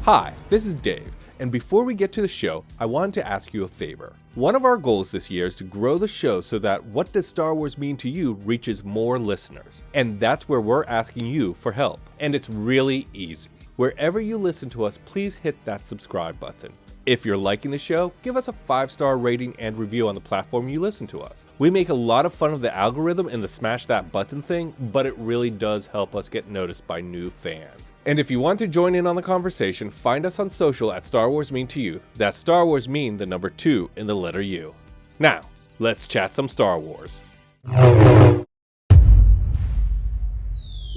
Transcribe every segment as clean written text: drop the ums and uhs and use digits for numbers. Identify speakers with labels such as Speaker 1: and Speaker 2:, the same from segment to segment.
Speaker 1: Hi, this is Dave, and before we get to the show, I wanted to ask you a favor. One of our goals this year is to grow the show so that What Does Star Wars Mean to You reaches more listeners. And that's where we're asking you for help. And it's really easy. Wherever you listen to us, please hit that subscribe button. If you're liking the show, give us a 5-star rating and review on the platform you listen to us. We make a lot of fun of the algorithm and the smash that button thing, but it really does help us get noticed by new fans. And if you want to join in on the conversation, find us on social at Star Wars Mean to You. That's Star Wars Mean, the number 2 in the letter U. Now, let's chat some Star Wars.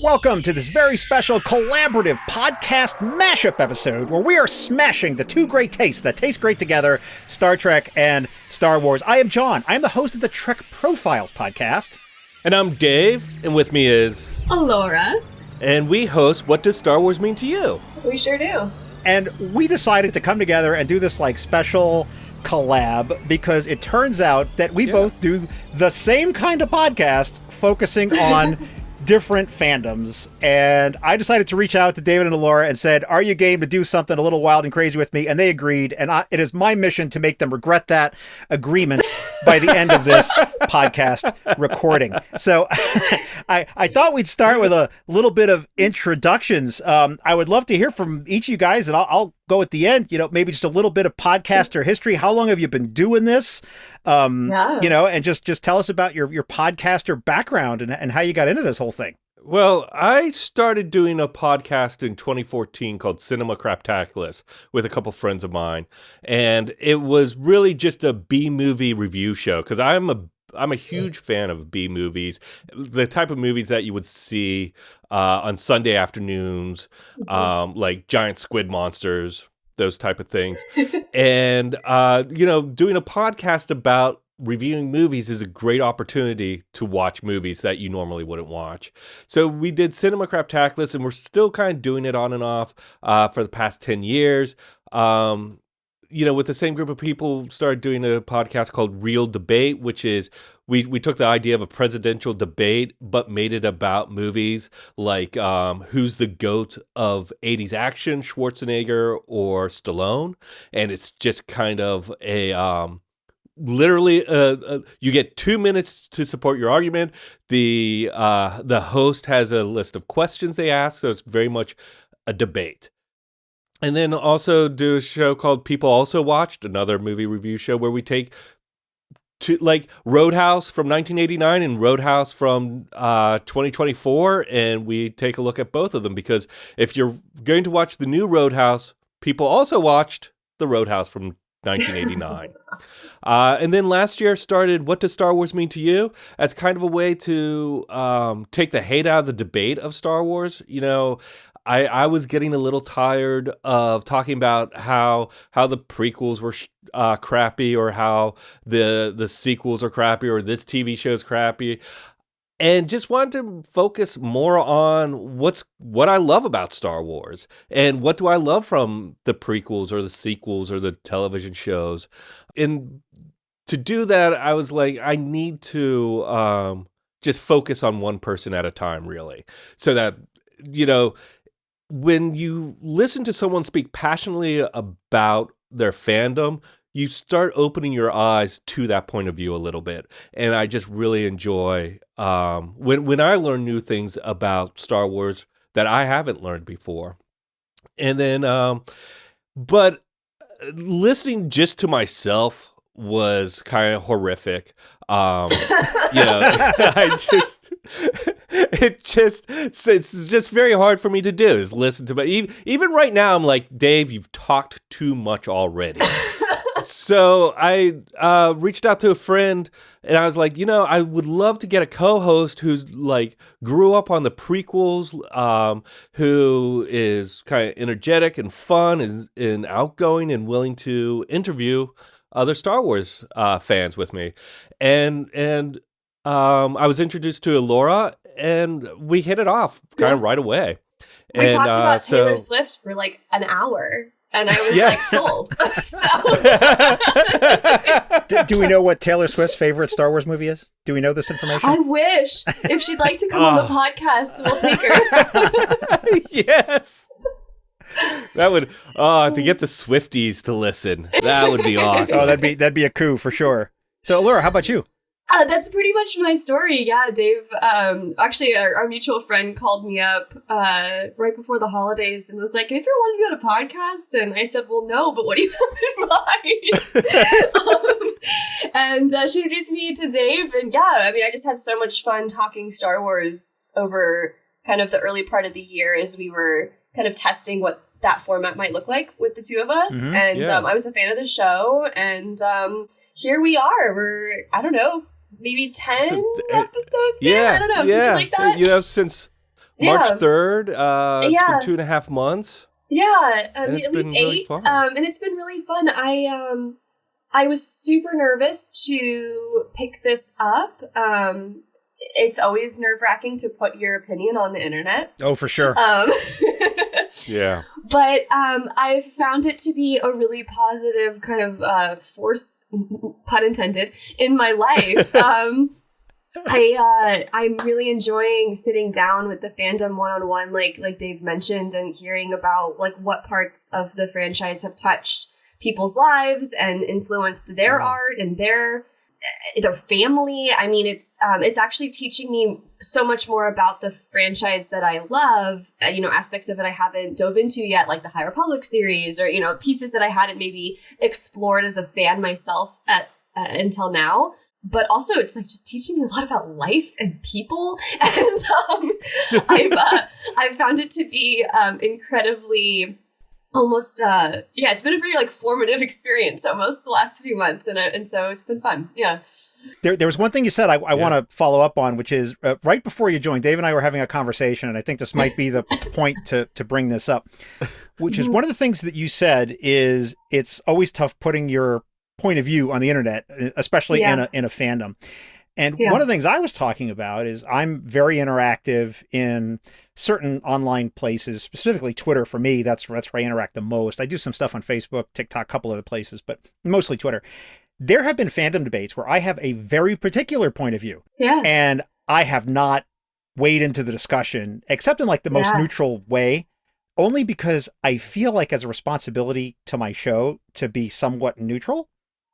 Speaker 2: Welcome to this very special collaborative podcast mashup episode where we are smashing the two great tastes that taste great together, Star Trek and Star Wars. I am John. I am the host of the Trek Profiles podcast.
Speaker 1: And I'm Dave, and with me is...
Speaker 3: Elora.
Speaker 1: And we host What Does Star Wars Mean to You?
Speaker 3: We sure do.
Speaker 2: And we decided to come together and do this like special collab because it turns out that we both do the same kind of podcast focusing on different fandoms. And I decided to reach out to David and Elora and said, are you game to do something a little wild and crazy with me? And they agreed. And it is my mission to make them regret that agreement by the end of this podcast recording. So I thought we'd start with a little bit of introductions. I would love to hear from each of you guys, and I'll go at the end, maybe just a little bit of podcaster history. How long have you been doing this? And just tell us about your podcaster background and how you got into this whole thing.
Speaker 1: Well, I started doing a podcast in 2014 called Cinema Craptaculous with a couple friends of mine. And it was really just a B-movie review show because I'm a huge fan of B movies, the type of movies that you would see on Sunday afternoons, like giant squid monsters, those type of things. And, doing a podcast about reviewing movies is a great opportunity to watch movies that you normally wouldn't watch. So we did Cinema Craptaculous, and we're still kind of doing it on and off for the past 10 years. With the same group of people, started doing a podcast called Real Debate, which is we took the idea of a presidential debate, but made it about movies like who's the GOAT of 80s action, Schwarzenegger or Stallone. And it's just kind of a... Literally, you get 2 minutes to support your argument. The host has a list of questions they ask, so it's very much a debate. And then also do a show called People Also Watched, another movie review show where we take Roadhouse from 1989 and Roadhouse from 2024, and we take a look at both of them because if you're going to watch the new Roadhouse, people also watched the Roadhouse from 1989. And then last year started What Does Star Wars Mean to You? As kind of a way to take the hate out of the debate of Star Wars. I was getting a little tired of talking about how the prequels were crappy or how the sequels are crappy or this TV show is crappy. And just wanted to focus more on what I love about Star Wars and what do I love from the prequels or the sequels or the television shows. And to do that, I was like, I need to just focus on one person at a time, really. So that, when you listen to someone speak passionately about their fandom, you start opening your eyes to that point of view a little bit. And I just really enjoy when I learn new things about Star Wars that I haven't learned before. And then, but listening just to myself was kind of horrific. It's just very hard for me to do is listen to even right now. I'm like, Dave, you've talked too much already. So I reached out to a friend and I was like, I would love to get a co-host who's like grew up on the prequels, who is kind of energetic and fun and outgoing and willing to interview other Star Wars fans with me. And I was introduced to Elora and we hit it off kind of right away.
Speaker 3: We talked about Taylor Swift for like an hour. And I was sold.
Speaker 2: Do we know what Taylor Swift's favorite Star Wars movie is? Do we know this information?
Speaker 3: I wish. If she'd like to come on the podcast, we'll take her.
Speaker 1: Yes. That would to get the Swifties to listen. That would be awesome.
Speaker 2: Oh, that'd be a coup for sure. So, Laura, how about you?
Speaker 3: That's pretty much my story. Yeah, Dave. Actually, our mutual friend called me up right before the holidays and was like, "Have you ever wanted to do a podcast?" And I said, "Well, no, but what do you have in mind?" And she introduced me to Dave. And yeah, I mean, I just had so much fun talking Star Wars over kind of the early part of the year as we were kind of testing what that format might look like with the two of us.
Speaker 2: Mm-hmm,
Speaker 3: and I was a fan of the show. And here we are. We're, I don't know, maybe 10 episodes in? I don't know, something like that.
Speaker 1: You know, since March 3rd, it's been 2.5 months.
Speaker 3: Yeah, I mean, at least
Speaker 1: really
Speaker 3: 8. And it's been really fun. I was super nervous to pick this up. It's always nerve-wracking to put your opinion on the internet.
Speaker 2: Oh, for sure.
Speaker 1: Yeah.
Speaker 3: But I found it to be a really positive kind of force, pun intended, in my life. I'm really enjoying sitting down with the fandom one-on-one, like Dave mentioned, and hearing about like what parts of the franchise have touched people's lives and influenced their art and their family. I mean, it's actually teaching me so much more about the franchise that I love, aspects of it I haven't dove into yet, like the High Republic series, or, pieces that I hadn't maybe explored as a fan myself until now. But also it's like just teaching me a lot about life and people. And I've found it to be incredibly almost it's been a very like formative experience almost the last few months, and so it's been fun. There
Speaker 2: was one thing you said I want to follow up on, which is right before you joined, Dave and I were having a conversation, and I think this might be the point to bring this up, which is one of the things that you said is it's always tough putting your point of view on the internet, especially in a fandom. And one of the things I was talking about is I'm very interactive in certain online places, specifically Twitter for me. That's where I interact the most. I do some stuff on Facebook, TikTok, a couple other places, but mostly Twitter. There have been fandom debates where I have a very particular point of view.
Speaker 3: Yeah.
Speaker 2: And I have not weighed into the discussion, except in like the most neutral way, only because I feel like as a responsibility to my show to be somewhat neutral,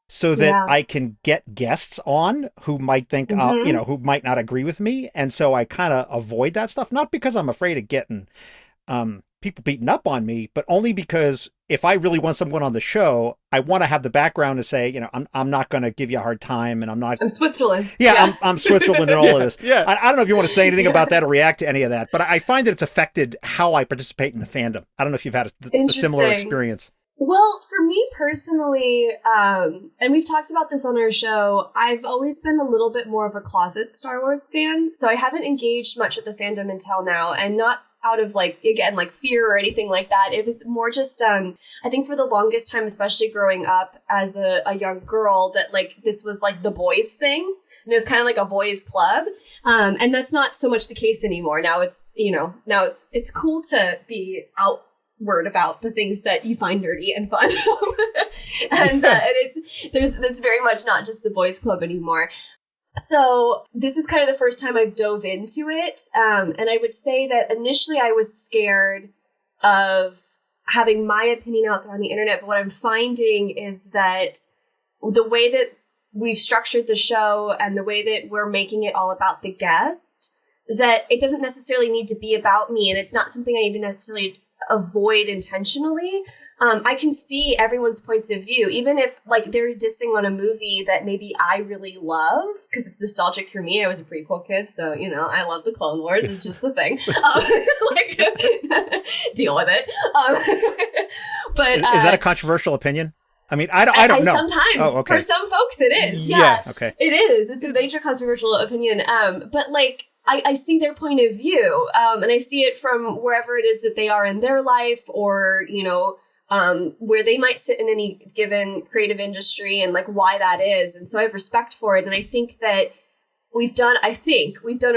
Speaker 2: so that I can get guests on who might think, who might not agree with me. And so I kind of avoid that stuff, not because I'm afraid of getting people beating up on me, but only because if I really want someone on the show, I want to have the background to say, I'm not going to give you a hard time, and I'm
Speaker 3: Switzerland.
Speaker 2: I'm Switzerland and all of this.
Speaker 1: Yeah.
Speaker 2: I don't know if you want to say anything about that or react to any of that, but I find that it's affected how I participate in the fandom. I don't know if you've had a similar experience.
Speaker 3: Well, for me personally, and we've talked about this on our show, I've always been a little bit more of a closet Star Wars fan. So I haven't engaged much with the fandom until now, and not out of fear or anything like that. It was more just, I think for the longest time, especially growing up as a young girl, that like this was like the boys thing. And it was kind of like a boys club. And that's not so much the case anymore. Now it's cool to be outward about the things that you find nerdy and fun. and it's very much not just the boys club anymore. So this is kind of the first time I've dove into it. And I would say that initially I was scared of having my opinion out there on the internet. But what I'm finding is that the way that we've structured the show and the way that we're making it all about the guest, that it doesn't necessarily need to be about me. And it's not something I even necessarily avoid intentionally. I can see everyone's points of view, even if like they're dissing on a movie that maybe I really love because it's nostalgic for me. I was a prequel kid, so I love the Clone Wars. It's just a thing. Deal with it. But
Speaker 2: is that a controversial opinion? I mean, I don't know.
Speaker 3: Sometimes, for some folks, it is. Yeah,
Speaker 2: okay,
Speaker 3: it is. It's a major controversial opinion. But like. I see their point of view, and I see it from wherever it is that they are in their life, or where they might sit in any given creative industry, and like why that is. And so I have respect for it, and I think that we've done a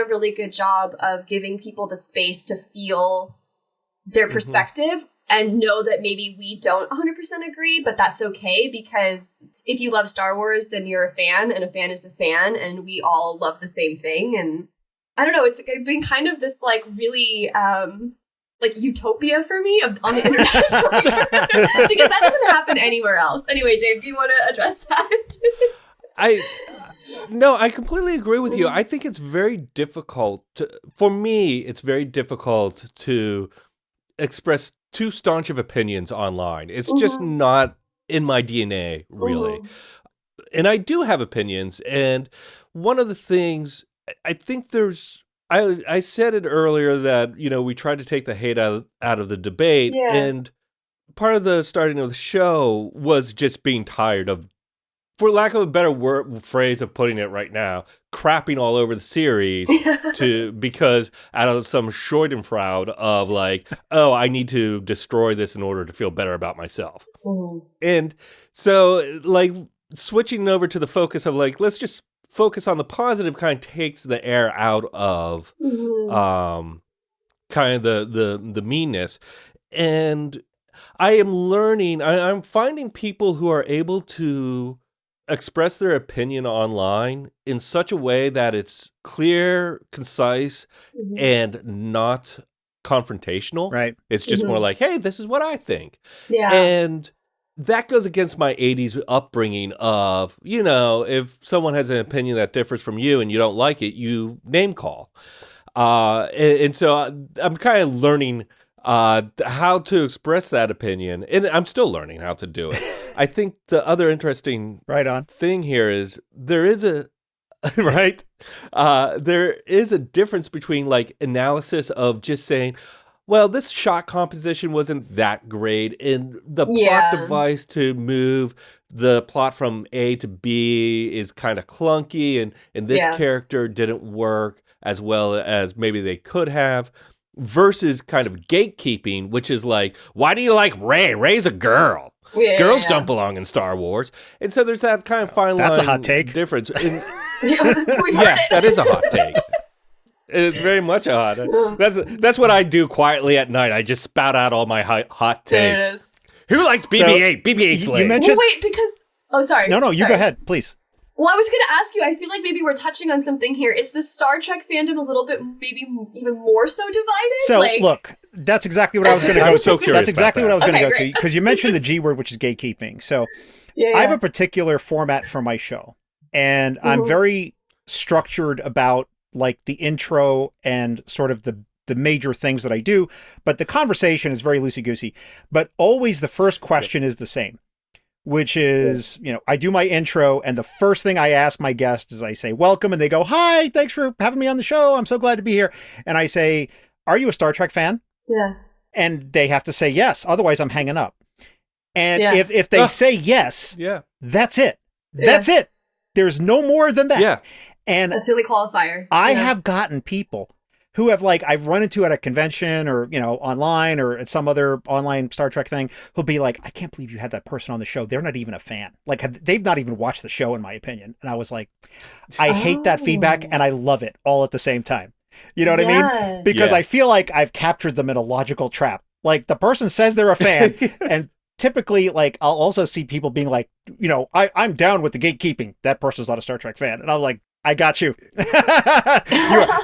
Speaker 3: really good job of giving people the space to feel their perspective and know that maybe we don't 100% agree, but that's okay, because if you love Star Wars, then you're a fan, and a fan is a fan, and we all love the same thing. And I don't know, it's been kind of this like really like utopia for me on the internet because that doesn't happen anywhere else. Anyway, Dave, do you want to address that?
Speaker 1: No, I completely agree with you. I think it's very difficult for me, it's very difficult to express too staunch of opinions online. It's just not in my DNA, really. And I do have opinions. And one of the things, I think I said it earlier that, we tried to take the hate out of the debate.
Speaker 3: Yeah.
Speaker 1: And part of the starting of the show was just being tired of, for lack of a better phrase of putting it right now, crapping all over the series because out of some schadenfreude of like, oh, I need to destroy this in order to feel better about myself. And so like switching over to the focus of like, let's just focus on the positive kind of takes the air out of kind of the meanness. And I am learning, I'm finding people who are able to express their opinion online in such a way that it's clear, concise, and not confrontational.
Speaker 2: Right.
Speaker 1: It's just more like, hey, this is what I think.
Speaker 3: Yeah.
Speaker 1: And that goes against my 80s upbringing of, if someone has an opinion that differs from you and you don't like it, you name call. And so I'm kind of learning how to express that opinion, and I'm still learning how to do it. I think the other interesting thing here is there is a there is a difference between like analysis of just saying, well, this shot composition wasn't that great, and the plot device to move the plot from A to B is kind of clunky, and this character didn't work as well as maybe they could have. Versus kind of gatekeeping, which is like, why do you like Rey? Rey's a girl. Girls don't belong in Star Wars. And so there's that kind of fine line.
Speaker 2: That's a hot take.
Speaker 1: Difference. That is a hot take. It's very much a hot take. That's what I do quietly at night. I just spout out all my hot takes. Who likes BB-8? BB-8's lame.
Speaker 2: You mentioned...
Speaker 3: Well, wait, because... Oh, sorry.
Speaker 2: No, you go ahead, please.
Speaker 3: Well, I was going to ask you, I feel like maybe we're touching on something here. Is the Star Trek fandom a little bit, maybe even more so divided?
Speaker 2: So, look, that's exactly what I was going to go to.
Speaker 1: So curious.
Speaker 2: That's exactly what I was going to go
Speaker 3: great.
Speaker 2: to, because you mentioned the G word, which is gatekeeping. So, I have a particular format for my show, and I'm very structured about, like, the intro and sort of the major things that I do, but the conversation is very loosey-goosey. But always the first question is the same, which is, I do my intro, and the first thing I ask my guests is I say, welcome, and they go, hi, thanks for having me on the show. I'm so glad to be here. And I say, are you a Star Trek fan?
Speaker 3: Yeah.
Speaker 2: And they have to say yes. Otherwise, I'm hanging up. And if they say yes, that's it. That's it. There's no more than that.
Speaker 1: Yeah.
Speaker 2: And
Speaker 3: that's the only qualifier.
Speaker 2: I have gotten people who have, like, I've run into at a convention or, online or at some other online Star Trek thing, who'll be like, I can't believe you had that person on the show. They're not even a fan. Like, they've not even watched the show, in my opinion. And I was like, I hate that feedback, and I love it all at the same time. You know what I mean? Because I feel like I've captured them in a logical trap. Like, the person says they're a fan, and typically, like, I'll also see people being like, I'm down with the gatekeeping. That person's not a Star Trek fan. And I'm like, I got you.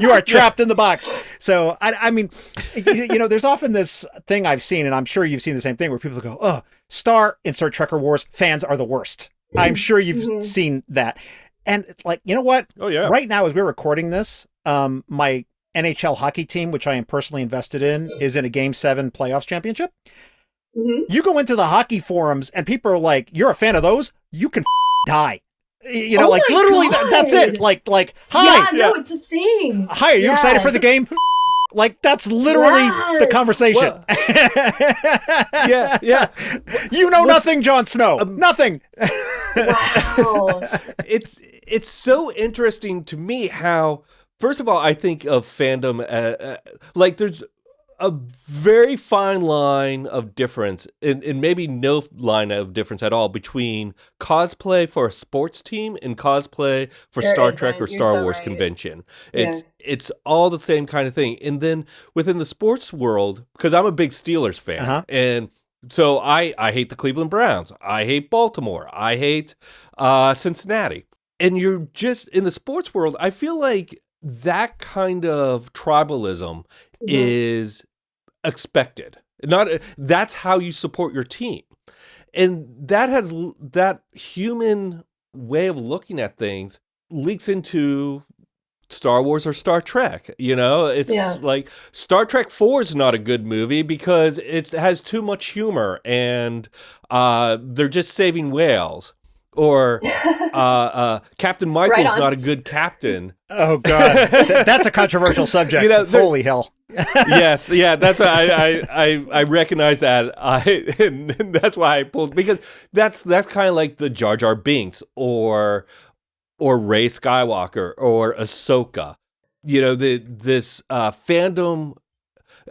Speaker 2: You are trapped in the box. So, I mean, there's often this thing I've seen, and I'm sure you've seen the same thing, where people go, oh, insert Trekker Wars, fans are the worst. I'm sure you've seen that. And, like, you know what?
Speaker 1: Oh, yeah.
Speaker 2: Right now, as we're recording this, my NHL hockey team, which I am personally invested in, is in a Game 7 playoffs championship. You go into the hockey forums, and people are like, you're a fan of those? You can die. Like, literally, that's it. Like, hi.
Speaker 3: Yeah, no, it's a thing.
Speaker 2: Hi, are you excited for the game? Like, that's literally the conversation.
Speaker 1: Yeah.
Speaker 2: You know nothing, Jon Snow. Nothing.
Speaker 3: Wow.
Speaker 1: It's so interesting to me how, first of all, I think of fandom, like, there's a very fine line of difference, and maybe no line of difference at all, between cosplay for a sports team and cosplay for Star Trek or Star Wars convention. It's all the same kind of thing. And then within the sports world, because I'm a big Steelers fan, and so I hate the Cleveland Browns. I hate Baltimore. I hate Cincinnati. And you're just, in the sports world, I feel like that kind of tribalism is expected. Not that's how you support your team. And that human way of looking at things leaks into Star Wars or Star Trek. It's like Star Trek 4 is not a good movie because it has too much humor and they're just saving whales. Or Captain Michael's not a good captain.
Speaker 2: Oh God, that's a controversial subject. Holy hell!
Speaker 1: Yes, yeah, that's why I recognize that. And that's why I pulled, because that's kind of like the Jar Jar Binks or Rey Skywalker or Ahsoka. This fandom.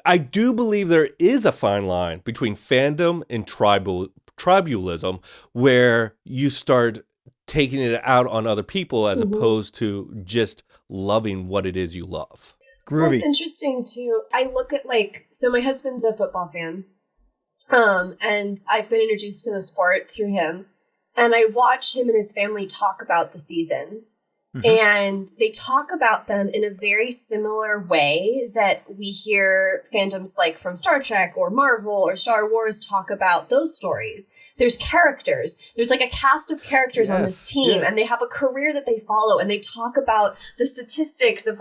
Speaker 1: I do believe there is a fine line between fandom and tribalism, where you start taking it out on other people as opposed to just loving what it is you love.
Speaker 2: Groovy.
Speaker 3: Well, it's interesting too. I look at so my husband's a football fan, and I've been introduced to the sport through him, and I watch him and his family talk about the seasons. And they talk about them in a very similar way that we hear fandoms like from Star Trek or Marvel or Star Wars talk about those stories. There's characters. There's like a cast of characters on this team, and they have a career that they follow, and they talk about the statistics of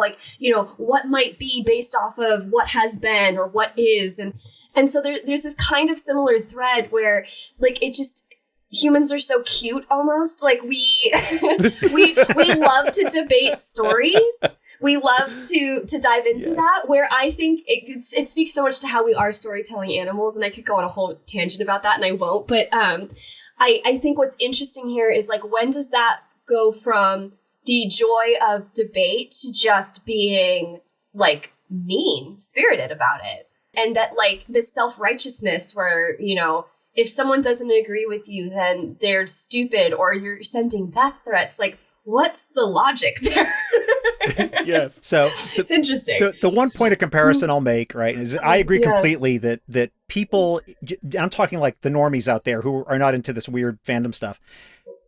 Speaker 3: what might be based off of what has been or what is. And so there's this kind of similar thread where humans are so cute almost. Like we love to debate stories. We love to dive into that, where I think it speaks so much to how we are storytelling animals. And I could go on a whole tangent about that, and I won't. But I think what's interesting here is when does that go from the joy of debate to just being mean spirited about it? And that this self-righteousness where, if someone doesn't agree with you, then they're stupid or you're sending death threats. What's the logic there?
Speaker 1: Yes.
Speaker 2: So
Speaker 3: it's interesting.
Speaker 2: The one point of comparison I'll make, right, is I agree completely that people, I'm talking like the normies out there who are not into this weird fandom stuff,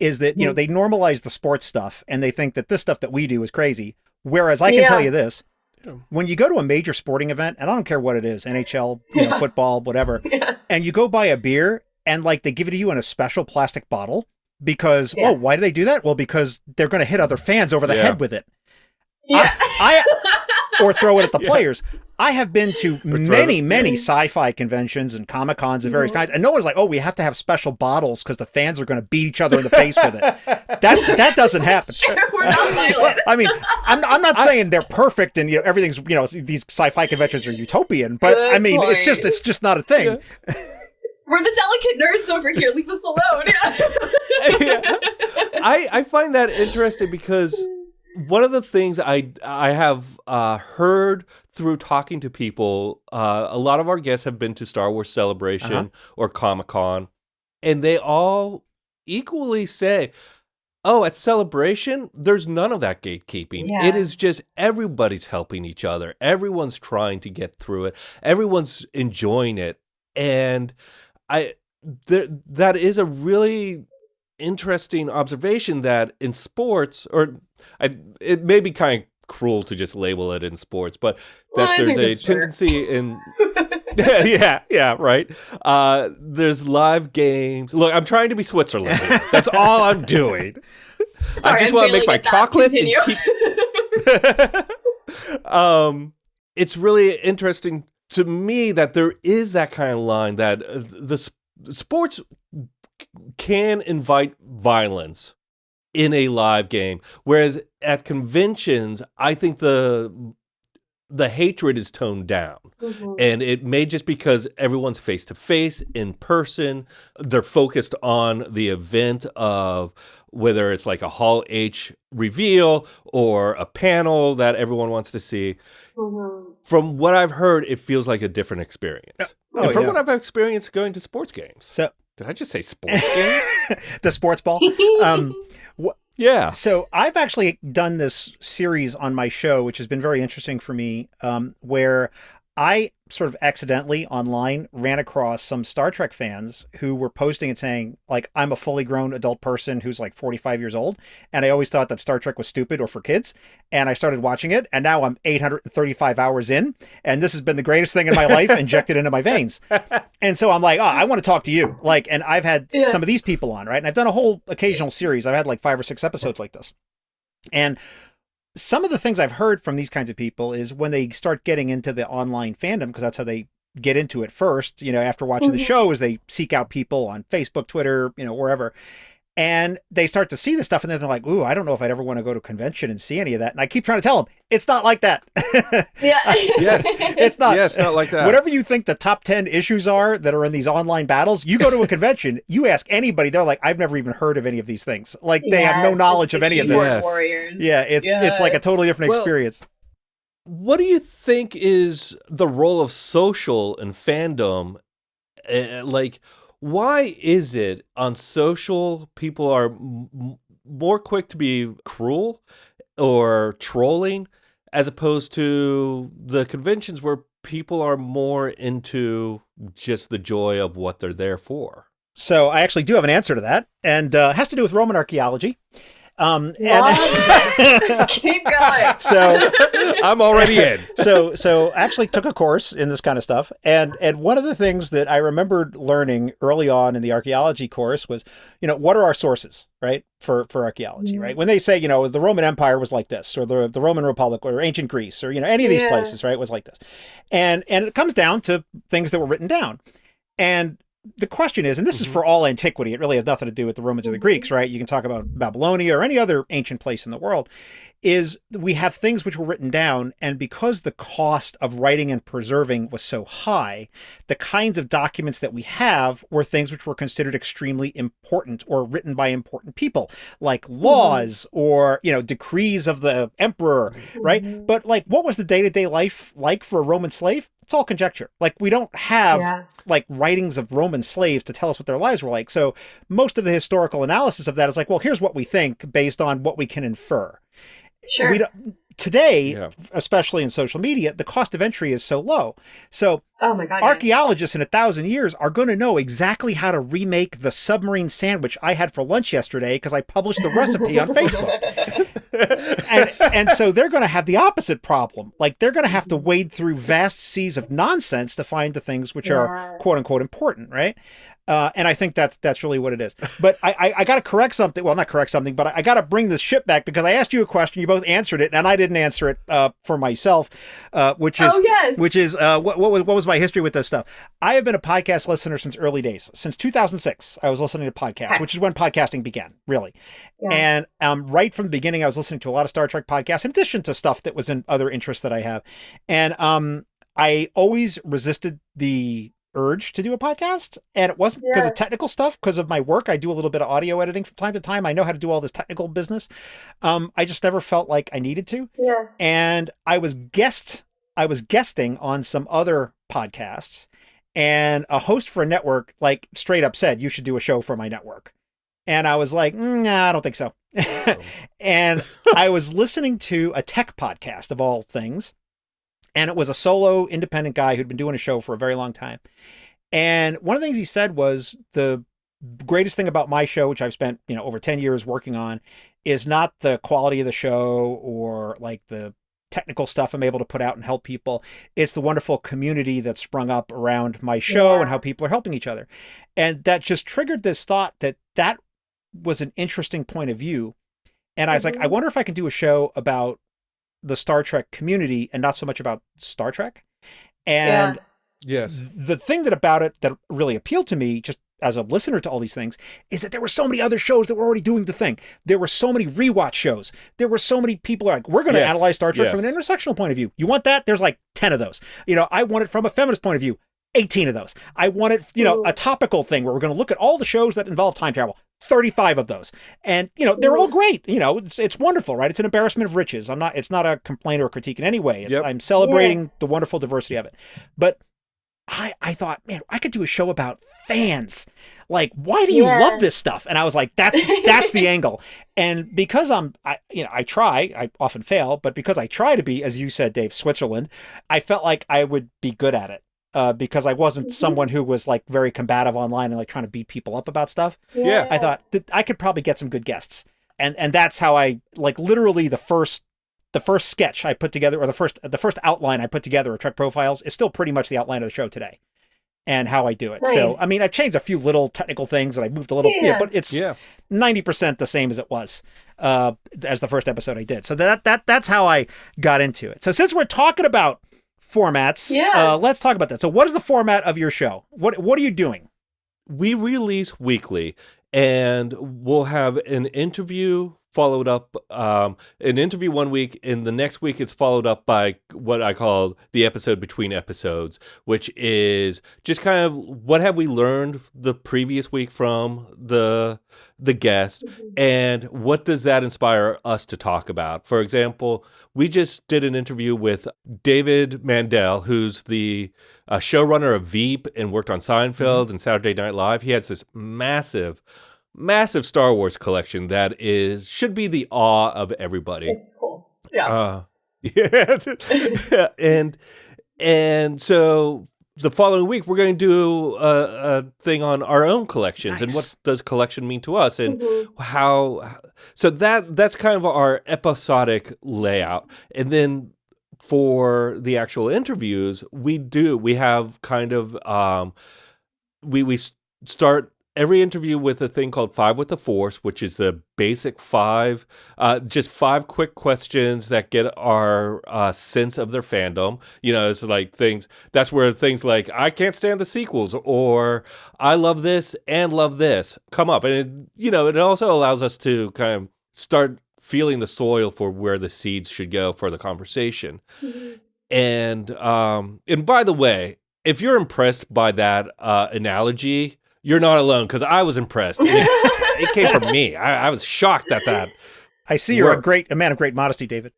Speaker 2: is that, they normalize the sports stuff and they think that this stuff that we do is crazy. Whereas I can tell you this. When you go to a major sporting event, and I don't care what it is, NHL, football, whatever, and you go buy a beer and they give it to you in a special plastic bottle because, why do they do that? Well, because they're going to hit other fans over the head with it.
Speaker 3: Yeah.
Speaker 2: Or throw it at the players. I have been to many sci-fi conventions and Comic-Cons of various kinds, and no one's like, we have to have special bottles because the fans are going to beat each other in the face with it. That doesn't happen.
Speaker 3: True. We're not violent.
Speaker 2: I mean, I'm not saying they're perfect and everything's these sci-fi conventions are utopian, but I mean, it's just not a thing.
Speaker 3: Yeah. We're the delicate nerds over here. Leave us alone.
Speaker 1: I find that interesting because one of the things I have heard through talking to people, a lot of our guests have been to Star Wars Celebration or Comic-Con, and they all equally say, at Celebration, there's none of that gatekeeping.
Speaker 3: Yeah.
Speaker 1: It is just everybody's helping each other. Everyone's trying to get through it. Everyone's enjoying it. And that is a really interesting observation that in sports, it may be kind of cruel to just label it in sports, but that there's a tendency in right. There's live games. Look, I'm trying to be Switzerland here. That's all I'm doing.
Speaker 3: Sorry,
Speaker 1: I just want to make my chocolate.
Speaker 3: Continue.
Speaker 1: It's really interesting to me that there is that kind of line that the sports can invite violence in a live game, whereas at conventions, I think the hatred is toned down. And it may just because everyone's face to face, in person, they're focused on the event of whether it's like a Hall H reveal or a panel that everyone wants to see. From what I've heard, it feels like a different experience. And from what I've experienced going to sports games.
Speaker 2: So
Speaker 1: did I just say sports games?
Speaker 2: The sports ball.
Speaker 1: Yeah.
Speaker 2: So I've actually done this series on my show, which has been very interesting for me, where I sort of accidentally online ran across some Star Trek fans who were posting and saying, like, I'm a fully grown adult person who's like 45 years old. And I always thought that Star Trek was stupid or for kids. And I started watching it. And now I'm 835 hours in. And this has been the greatest thing in my life injected into my veins. And so I'm like, oh, I want to talk to you. Like, and I've had some of these people on, right? And I've done a whole occasional series. I've had like 5 or 6 episodes like this. And some of the things I've heard from these kinds of people is when they start getting into the online fandom, because that's how they get into it first, you know, after watching the show, is they seek out people on Facebook, Twitter, you know, wherever. And they start to see this stuff and then they're like, ooh, I don't know if I'd ever want to go to a convention and see any of that. And I keep trying to tell them, it's not like that.
Speaker 3: Yeah.
Speaker 1: Yes.
Speaker 2: It's not.
Speaker 1: Yes, not like that.
Speaker 2: Whatever you think the top 10 issues are that are in these online battles, you go to a convention, you ask anybody, they're like, I've never even heard of any of these things. Like they have no knowledge of any of this.
Speaker 3: Warriors.
Speaker 2: Yeah, it's like a totally different experience.
Speaker 1: What do you think is the role of social and fandom? Like, why is it on social people are more quick to be cruel or trolling as opposed to the conventions where people are more into just the joy of what they're there for?
Speaker 2: So I actually do have an answer to that, and it has to do with Roman archaeology.
Speaker 3: Love this. Keep going.
Speaker 2: So
Speaker 1: I'm already in.
Speaker 2: So I actually took a course in this kind of stuff, and one of the things that I remembered learning early on in the archaeology course was, you know, what are our sources, right, for archaeology, right? When they say, you know, the Roman Empire was like this, or the Roman Republic, or ancient Greece, or, you know, any of these places, right, was like this, and it comes down to things that were written down, and the question is, and this is for all antiquity, it really has nothing to do with the Romans or the Greeks, right? You can talk about Babylonia or any other ancient place in the world, is we have things which were written down, and because the cost of writing and preserving was so high, the kinds of documents that we have were things which were considered extremely important or written by important people, like laws or, you know, decrees of the emperor, right? But like, what was the day-to-day life like for a Roman slave? It's all conjecture. Like, we don't have like writings of Roman slaves to tell us what their lives were like. So most of the historical analysis of that is like, well, here's what we think based on what we can infer.
Speaker 3: Sure.
Speaker 2: Today, especially in social media, the cost of entry is so low. So
Speaker 3: oh my God,
Speaker 2: archaeologists in 1,000 years are going to know exactly how to remake the submarine sandwich I had for lunch yesterday because I published the recipe on Facebook. And so they're going to have the opposite problem. Like, they're going to have to wade through vast seas of nonsense to find the things which are quote unquote important, right? And I think that's really what it is. But I got to correct something. Well, not correct something, but I got to bring this ship back because I asked you a question. You both answered it, and I didn't answer it for myself, which is what was my history with this stuff? I have been a podcast listener since early days. Since 2006, I was listening to podcasts, which is when podcasting began, really. Yeah. And right from the beginning, I was listening to a lot of Star Trek podcasts, in addition to stuff that was in other interests that I have. And I always resisted the urge to do a podcast, and it wasn't because of technical stuff. Because of my work, I do a little bit of audio editing from time to time. I know how to do all this technical business. I just never felt like I needed to. Yeah. And I was guesting on some other podcasts, and a host for a network like straight up said, you should do a show for my network. And I was like, nah, I don't think so. And I was listening to a tech podcast of all things. And it was a solo independent guy who'd been doing a show for a very long time. And one of the things he said was, the greatest thing about my show, which I've spent, you know, over 10 years working on, is not the quality of the show or like the technical stuff I'm able to put out and help people. It's the wonderful community that's sprung up around my show and how people are helping each other. And that just triggered this thought that was an interesting point of view. And I was like, I wonder if I can do a show about the Star Trek community and not so much about Star Trek. And the thing about it that really appealed to me, just as a listener to all these things, is that there were so many other shows that were already doing the thing. There were so many rewatch shows. There were so many people like, we're going to analyze Star Trek from an intersectional point of view. You want that? There's like 10 of those. You know, I want it from a feminist point of view. 18 of those. I want it, you know, a topical thing where we're going to look at all the shows that involve time travel. 35 of those. And, you know, they're all great. You know, it's wonderful, right? It's an embarrassment of riches. It's not a complaint or a critique in any way. I'm celebrating the wonderful diversity of it. But I thought, man, I could do a show about fans. Like, why do you love this stuff? And I was like, that's the angle. And because I often fail, but because I try to be, as you said, Dave, Switzerland, I felt like I would be good at it. Because I wasn't someone who was like very combative online and like trying to beat people up about stuff.
Speaker 1: Yeah.
Speaker 2: I thought that I could probably get some good guests. And that's how I, like, literally the first sketch I put together, or the first outline I put together of Trek Profiles is still pretty much the outline of the show today and how I do it.
Speaker 3: Nice.
Speaker 2: So, I mean, I've changed a few little technical things and I moved a little, but it's 90% the same as it was as the first episode I did. So that's how I got into it. So since we're talking about formats, let's talk about that. So what is the format of your show? What are you doing?
Speaker 1: We release weekly, and we'll have an interview followed up, an interview one week, and the next week it's followed up by what I call the episode between episodes, which is just kind of what have we learned the previous week from the guest, and what does that inspire us to talk about. For example, we just did an interview with David Mandel, who's the showrunner of Veep and worked on Seinfeld and Saturday Night Live. He has this massive Star Wars collection that should be the awe of everybody.
Speaker 3: It's cool. Yeah.
Speaker 1: And so the following week we're going to do a thing on our own collections and what does collection mean to us and how. So that's kind of our episodic layout, and then for the actual interviews we have kind of we start every interview with a thing called 5 with the Force, which is the basic 5, just 5 quick questions that get our sense of their fandom. It's like that's where things like, I can't stand the sequels, or I love this and love this come up. And it also allows us to kind of start feeling the soil for where the seeds should go for the conversation. And by the way, if you're impressed by that analogy, you're not alone, because I was impressed. It came from me. I was shocked at that.
Speaker 2: I see you're a man of great modesty, David.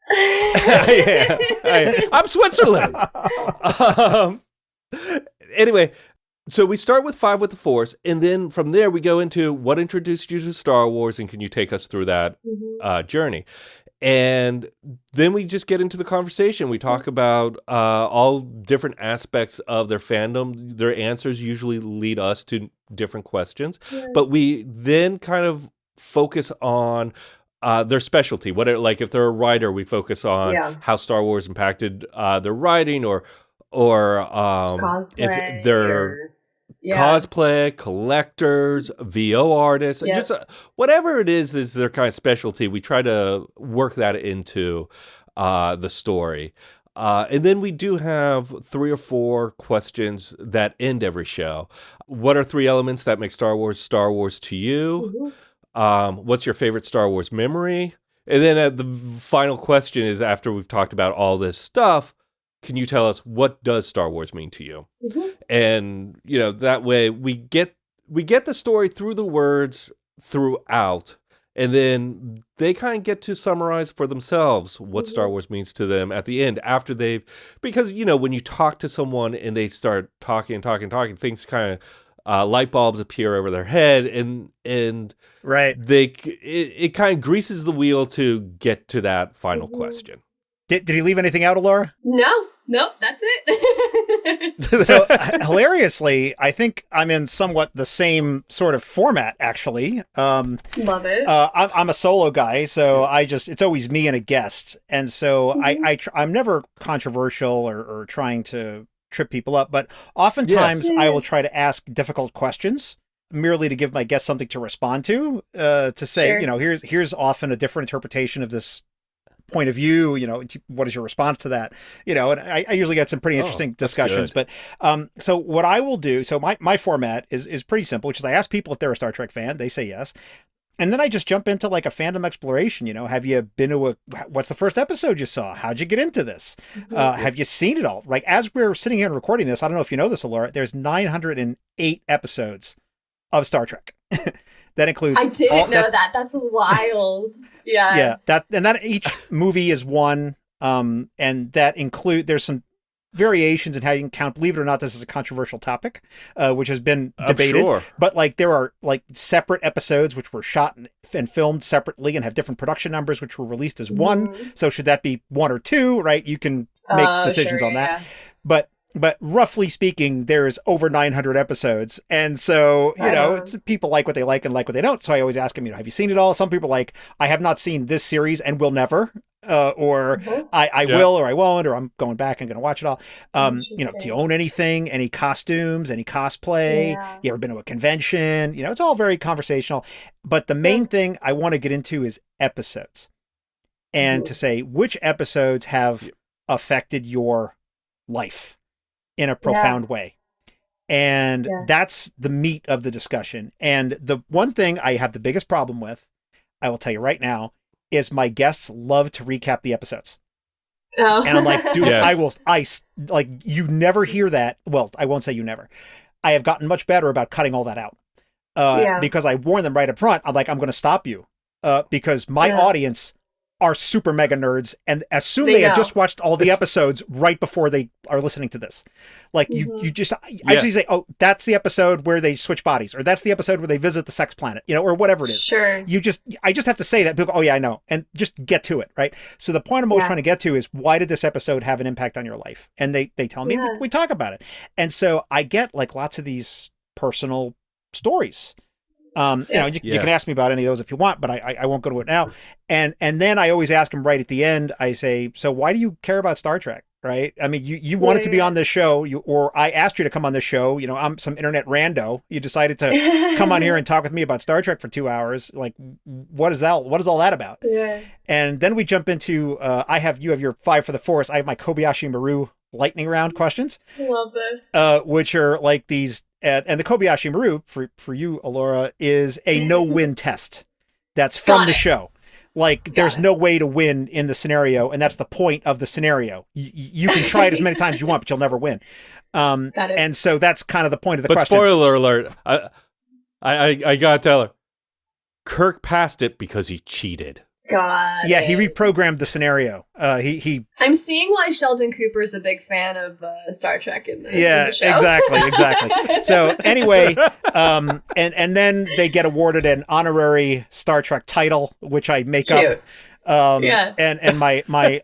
Speaker 1: I'm Switzerland. Anyway, so we start with 5 with the Force, and then from there we go into what introduced you to Star Wars, and can you take us through that journey? And then we just get into the conversation. We talk about all different aspects of their fandom. Their answers usually lead us to different questions. But we then kind of focus on their specialty. Like if they're a writer, we focus on how Star Wars impacted their writing, or
Speaker 3: cosplay,
Speaker 1: if they're cosplay, collectors, VO artists, just whatever it is their kind of specialty. We try to work that into the story. And then we do have 3 or 4 questions that end every show. What are 3 elements that make Star Wars to you? What's your favorite Star Wars memory? And then the final question is, after we've talked about all this stuff, can you tell us, what does Star Wars mean to you? And, that way we get the story through the words throughout, and then they kind of get to summarize for themselves what Star Wars means to them at the end, after because, when you talk to someone and they start talking, things kind of light bulbs appear over their head, and it kind of greases the wheel to get to that final question.
Speaker 2: Did he leave anything out, Elora?
Speaker 3: Nope, that's it.
Speaker 2: So hilariously, I think I'm in somewhat the same sort of format, actually. Love
Speaker 3: it.
Speaker 2: I'm a solo guy, so it's always me and a guest. And so I'm never controversial or trying to trip people up, but oftentimes I will try to ask difficult questions merely to give my guest something to respond to say, here's often a different interpretation of this point of view, what is your response to that? And I usually get some pretty interesting discussions. But so what I will do, so my format is pretty simple, which is I ask people if they're a Star Trek fan, they say yes. And then I just jump into like a fandom exploration. Have you been to what's the first episode you saw? How'd you get into this? Have you seen it all? Like, as we're sitting here and recording this, I don't know if you know this, Elora, there's 908 episodes of Star Trek. That includes.
Speaker 3: I didn't know that. That's wild. Yeah.
Speaker 2: Yeah. That each movie is one. And that there's some variations in how you can count. Believe it or not, this is a controversial topic, which has been debated.
Speaker 1: Sure.
Speaker 2: But like there are like separate episodes which were shot and filmed separately and have different production numbers, which were released as one. So should that be 1 or 2? Right? You can make decisions on that. Yeah. But roughly speaking, there's over 900 episodes. And so, you know, people like what they like and like what they don't. So I always ask them, you know, have you seen it all? Some people like, I have not seen this series and will never, or I will, or I won't, or I'm going back and going to watch it all. You know, do you own anything, any costumes, any cosplay? Yeah. You ever been to a convention? You know, it's all very conversational. But the main thing I want to get into is episodes and to say which episodes have affected your life in a profound way. And that's the meat of the discussion. And the one thing I have the biggest problem with, I will tell you right now, is my guests love to recap the episodes. Oh. And I'm like, dude, like, you never hear that. Well, I won't say you never. I have gotten much better about cutting all that out. Because I warn them right up front. I'm like, I'm going to stop you. Because my audience are super mega nerds and assume they have just watched all the episodes right before they are listening to this. Like I just say, oh, that's the episode where they switch bodies, or that's the episode where they visit the sex planet, you know, or whatever it is. Sure. I just have to say that people, oh yeah, I know. And just get to it. Right. So the point I'm always trying to get to is, why did this episode have an impact on your life? And they tell me, we talk about it. And so I get like lots of these personal stories. You know, you can ask me about any of those if you want, but I won't go to it now. And then I always ask them right at the end, I say, so why do you care about Star Trek? Right. I mean, you wanted to be on this show, or I asked you to come on this show. You know, I'm some internet rando. You decided to come on here and talk with me about Star Trek for 2 hours. Like, what is that? What is all that about? Yeah. And then we jump into, you have your 5 for the Force. I have my Kobayashi Maru lightning round questions. Love this. Which are like these, and the Kobayashi Maru for you, Elora, is a no-win test. That's from the show. Like, there's no way to win in the scenario, and that's the point of the scenario. You can try it as many times as you want, but you'll never win. And so that's kind of the point of the question.
Speaker 1: But spoiler alert, I gotta tell her, Kirk passed it because he cheated.
Speaker 2: Yeah, he reprogrammed the scenario.
Speaker 3: I'm seeing why Sheldon Cooper's a big fan of Star Trek in the show.
Speaker 2: exactly. So anyway, and then they get awarded an honorary Star Trek title, which I make up. And my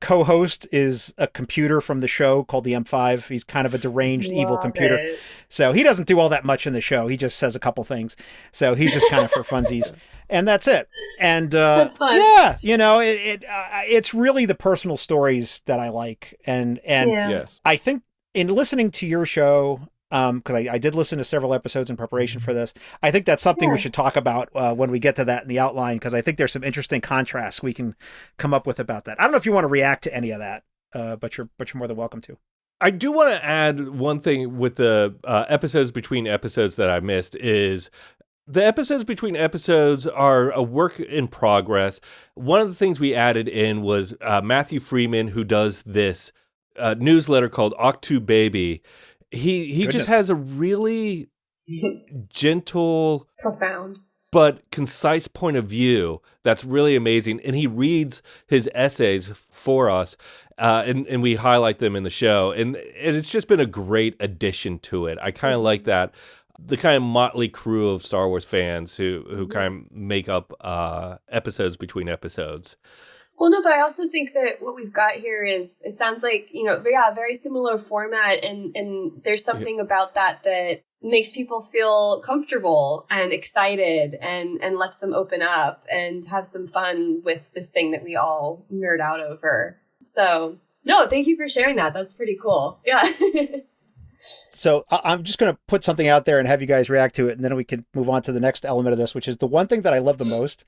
Speaker 2: co-host is a computer from the show called the M5. He's kind of a deranged, evil computer. So he doesn't do all that much in the show. He just says a couple things. So he's just kind of for funsies. And that's it. And that's fun. Yeah, you know, it's really the personal stories that I like. And I think in listening to your show, because I did listen to several episodes in preparation for this, I think that's something we should talk about when we get to that in the outline, because I think there's some interesting contrasts we can come up with about that. I don't know if you want to react to any of that, but you're more than welcome to.
Speaker 1: I do want to add one thing with the episodes between episodes that I missed is, the episodes between episodes are a work in progress. One of the things we added in was Matthew Freeman, who does this newsletter called Octu Baby. He just has a really gentle,
Speaker 3: profound,
Speaker 1: but concise point of view that's really amazing. And he reads his essays for us, and we highlight them in the show. And it's just been a great addition to it. I kind of like that. The kind of motley crew of Star Wars fans who kind of make up episodes between episodes.
Speaker 3: Well, no, but I also think that what we've got here is, it sounds like, you know, very similar format, and there's something about that makes people feel comfortable and excited and lets them open up and have some fun with this thing that we all nerd out over. So, no, thank you for sharing that. That's pretty cool. Yeah.
Speaker 2: So I'm just going to put something out there and have you guys react to it, and then we can move on to the next element of this, which is the one thing that I love the most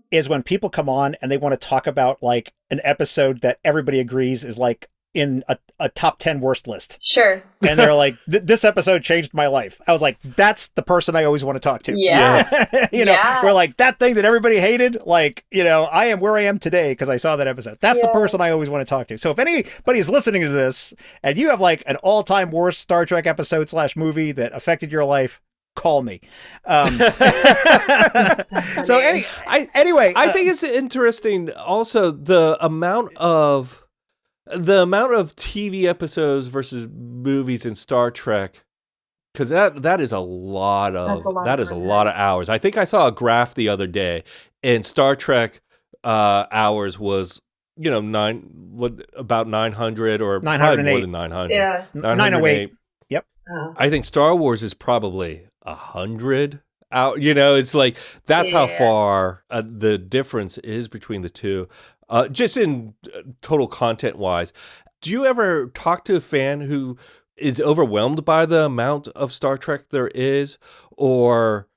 Speaker 2: is when people come on and they want to talk about like an episode that everybody agrees is like in a top 10 worst list.
Speaker 3: Sure.
Speaker 2: And they're like, this episode changed my life. I was like, that's the person I always want to talk to.
Speaker 3: Yeah.
Speaker 2: You know, we're like, that thing that everybody hated, like, you know, I am where I am today because I saw that episode. That's the person I always want to talk to. So if anybody's listening to this and you have like an all-time worst Star Trek episode / movie that affected your life, call me. So anyway,
Speaker 1: I think it's interesting also the amount of the amount of TV episodes versus movies in Star Trek, because that is a lot of hours. I think I saw a graph the other day, and Star Trek hours was about 900 or probably more than 900.
Speaker 3: Yeah,
Speaker 2: 908. Yep.
Speaker 3: Oh.
Speaker 1: I think Star Wars is probably 100 out. It's like that's how far the difference is between the two, just in total content wise. Do you ever talk to a fan who is overwhelmed by the amount of Star Trek there is, or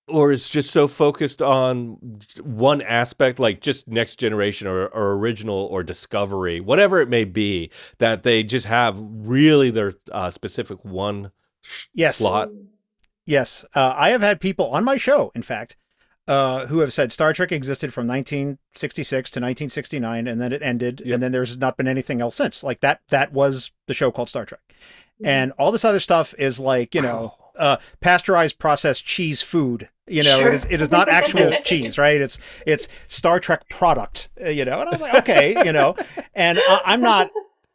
Speaker 1: is just so focused on one aspect, like just Next Generation or Original or Discovery, whatever it may be, that they just have really their specific one slot?
Speaker 2: Yes. I have had people on my show, in fact, who have said Star Trek existed from 1966 to 1969, and then it ended, and then there's not been anything else since. Like that was the show called Star Trek. And all this other stuff is like, pasteurized processed cheese food. It is not actual cheese, right? It's Star Trek product, and I was like, okay, and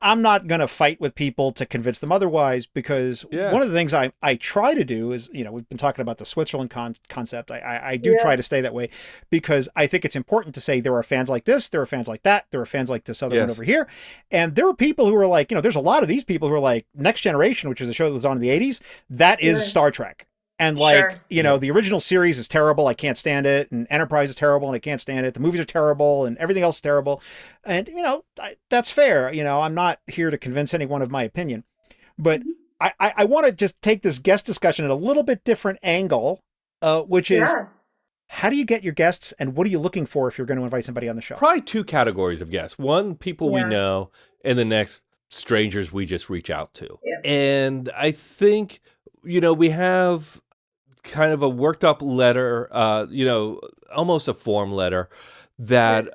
Speaker 2: I'm not going to fight with people to convince them otherwise, because one of the things I try to do is, we've been talking about the Switzerland concept. I do try to stay that way, because I think it's important to say there are fans like this, there are fans like that, there are fans like this other one over here. And there are people who are like, there's a lot of these people who are like Next Generation, which is a show that was on in the 80s. That is Star Trek. And the original series is terrible. I can't stand it. And Enterprise is terrible and I can't stand it. The movies are terrible and everything else is terrible. And, that's fair. I'm not here to convince anyone of my opinion. But I want to just take this guest discussion at a little bit different angle, which is, how do you get your guests and what are you looking for if you're going to invite somebody on the show?
Speaker 1: Probably two categories of guests. One, people we know, and the next, strangers we just reach out to. Yeah. And I think, we have kind of a worked up letter, almost a form letter that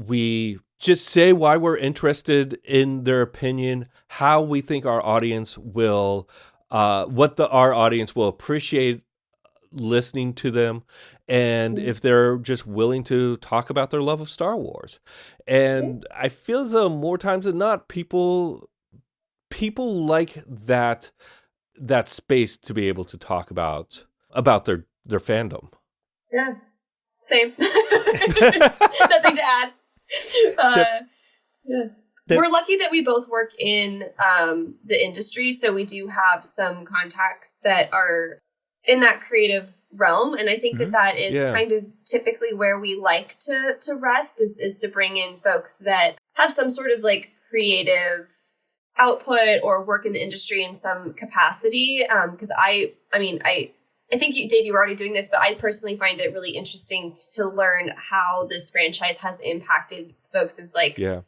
Speaker 1: we just say why we're interested in their opinion, how we think our audience will, our audience will appreciate listening to them, and if they're just willing to talk about their love of Star Wars. And I feel as though more times than not, people like that space to be able to talk about their fandom.
Speaker 3: Yeah, same. Nothing to add. We're lucky that we both work in the industry, so we do have some contacts that are in that creative realm, and I think that is kind of typically where we like to rest, is to bring in folks that have some sort of like creative output or work in the industry in some capacity. Because I think Dave, you were already doing this, but I personally find it really interesting to learn how this franchise has impacted folks'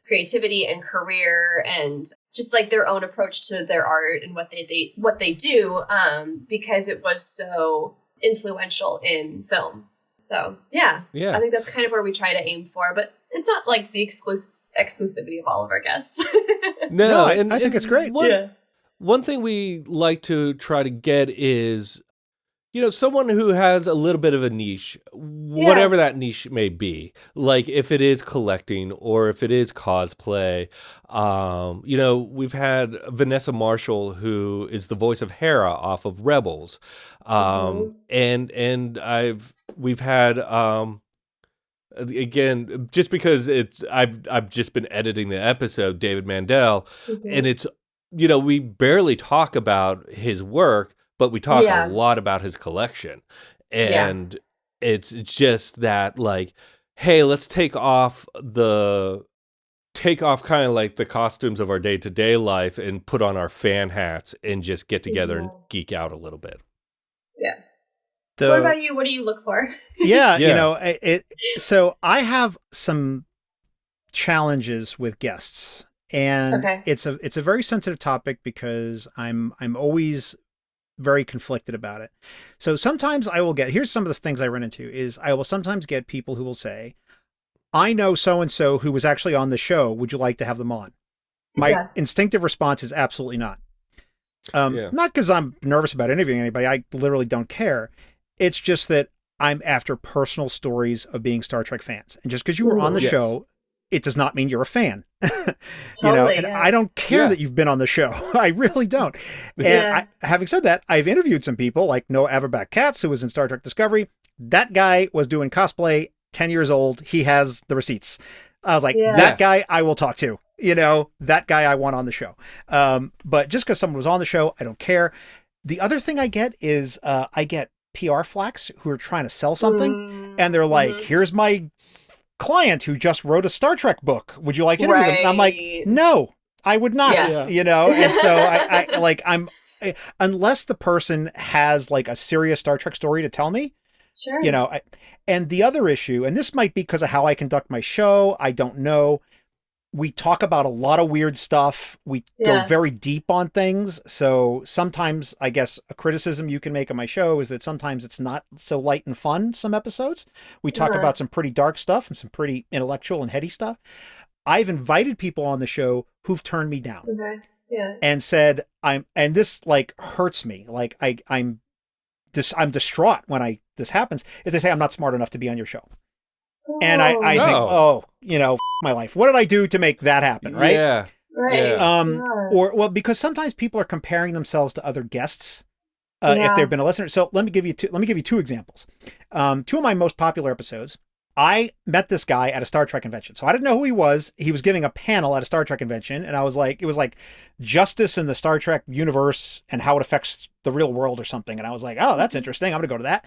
Speaker 3: creativity and career, and just like their own approach to their art and what they do, because it was so influential in film. So I think that's kind of where we try to aim for, but it's not like the exclusivity of all of our guests.
Speaker 2: No, I think it's great.
Speaker 1: One thing we like to try to get is, someone who has a little bit of a niche, whatever that niche may be. Like if it is collecting or if it is cosplay. We've had Vanessa Marshall, who is the voice of Hera off of Rebels. And we've had, again, just because I've just been editing the episode, David Mandel, and it's, we barely talk about his work, but we talk a lot about his collection. And it's just that, like, hey, let's take off kind of like the costumes of our day-to-day life and put on our fan hats and just get together and geek out a little bit.
Speaker 3: Yeah. What about you? What do you look for?
Speaker 2: So I have some challenges with guests, and it's a very sensitive topic because I'm always very conflicted about it. So sometimes here's some of the things I run into is I will sometimes get people who will say, I know so-and-so who was actually on the show. Would you like to have them on? My instinctive response is absolutely not. Not because I'm nervous about interviewing anybody. I literally don't care. It's just that I'm after personal stories of being Star Trek fans. And just because you were on the show, it does not mean you're a fan.
Speaker 3: Totally,
Speaker 2: and
Speaker 3: yeah.
Speaker 2: I don't care that you've been on the show. I really don't. And having said that, I've interviewed some people like Noah Averbach Katz, who was in Star Trek Discovery. That guy was doing cosplay, 10 years old. He has the receipts. I was like, that guy I will talk to. That guy I want on the show. But just because someone was on the show, I don't care. The other thing I get is I get PR flacks who are trying to sell something, and they're like, here's my client who just wrote a Star Trek book. Would you like to interview them? And I'm like, no, I would not, and so I'm unless the person has like a serious Star Trek story to tell me, sure. And the other issue, and this might be because of how I conduct my show, I don't know. We talk about a lot of weird stuff. We go very deep on things. So sometimes, I guess, a criticism you can make of my show is that sometimes it's not so light and fun, some episodes. We talk about some pretty dark stuff and some pretty intellectual and heady stuff. I've invited people on the show who've turned me down and said, and this like hurts me. Like I'm distraught when this happens, is they say, I'm not smart enough to be on your show. And I think, my life. What did I do to make that happen? Right.
Speaker 1: Yeah.
Speaker 2: Right. Because sometimes people are comparing themselves to other guests if they've been a listener. So let me give you two examples. Two of my most popular episodes. I met this guy at a Star Trek convention. So I didn't know who he was. He was giving a panel at a Star Trek convention. And I was like, it was like justice in the Star Trek universe and how it affects the real world or something. And I was like, oh, that's interesting. I'm going to go to that.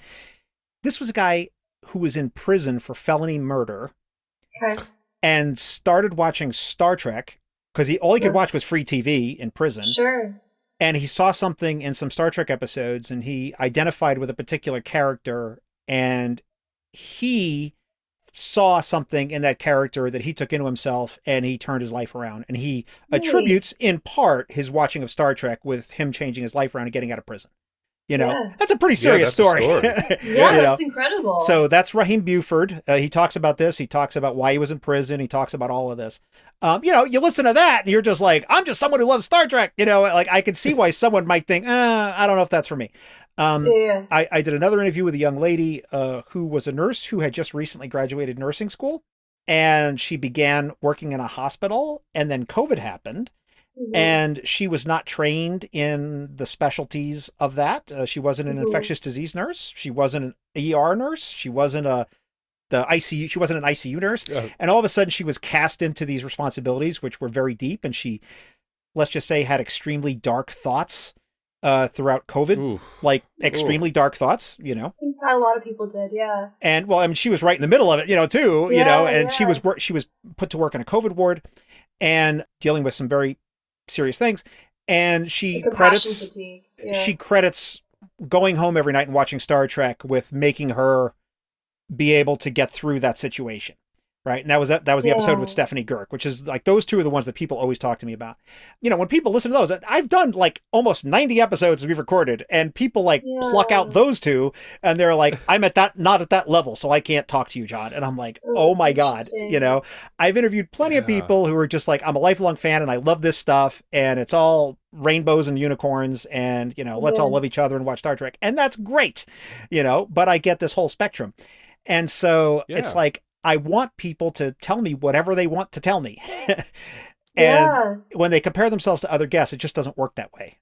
Speaker 2: This was a guy who was in prison for felony murder and started watching Star Trek because all he could watch was free TV in prison.
Speaker 3: Sure.
Speaker 2: And he saw something in some Star Trek episodes and he identified with a particular character, and he saw something in that character that he took into himself, and he turned his life around. And he attributes in part his watching of Star Trek with him changing his life around and getting out of prison. That's a pretty serious story.
Speaker 3: That's incredible.
Speaker 2: So that's Raheem Buford. He talks about this. He talks about why he was in prison. He talks about all of this. You listen to that and you're just like, I'm just someone who loves Star Trek. Like I can see why someone might think, I don't know if that's for me. I did another interview with a young lady who was a nurse who had just recently graduated nursing school, and she began working in a hospital, and then COVID happened. And she was not trained in the specialties of that. She wasn't an infectious disease nurse. She wasn't an ER nurse. She wasn't the ICU. She wasn't an ICU nurse. And all of a sudden she was cast into these responsibilities, which were very deep. And she, let's just say, had extremely dark thoughts throughout COVID, extremely dark thoughts, I
Speaker 3: think a lot of people did. Yeah.
Speaker 2: And well, I mean, she was right in the middle of it, too, and she was put to work in a COVID ward and dealing with some very serious things, and she credits going home every night and watching Star Trek with making her be able to get through that situation, right? And that was the episode with Stephanie Girk, which is like, those two are the ones that people always talk to me about. When people listen to those, I've done like almost 90 episodes we've recorded, and people pluck out those two, and they're like, I'm not at that level, so I can't talk to you, John. And I'm like, oh my God, I've interviewed plenty of people who are just like, I'm a lifelong fan and I love this stuff, and it's all rainbows and unicorns, and let's all love each other and watch Star Trek, and that's great, but I get this whole spectrum. And so it's like, I want people to tell me whatever they want to tell me. And when they compare themselves to other guests, it just doesn't work that way.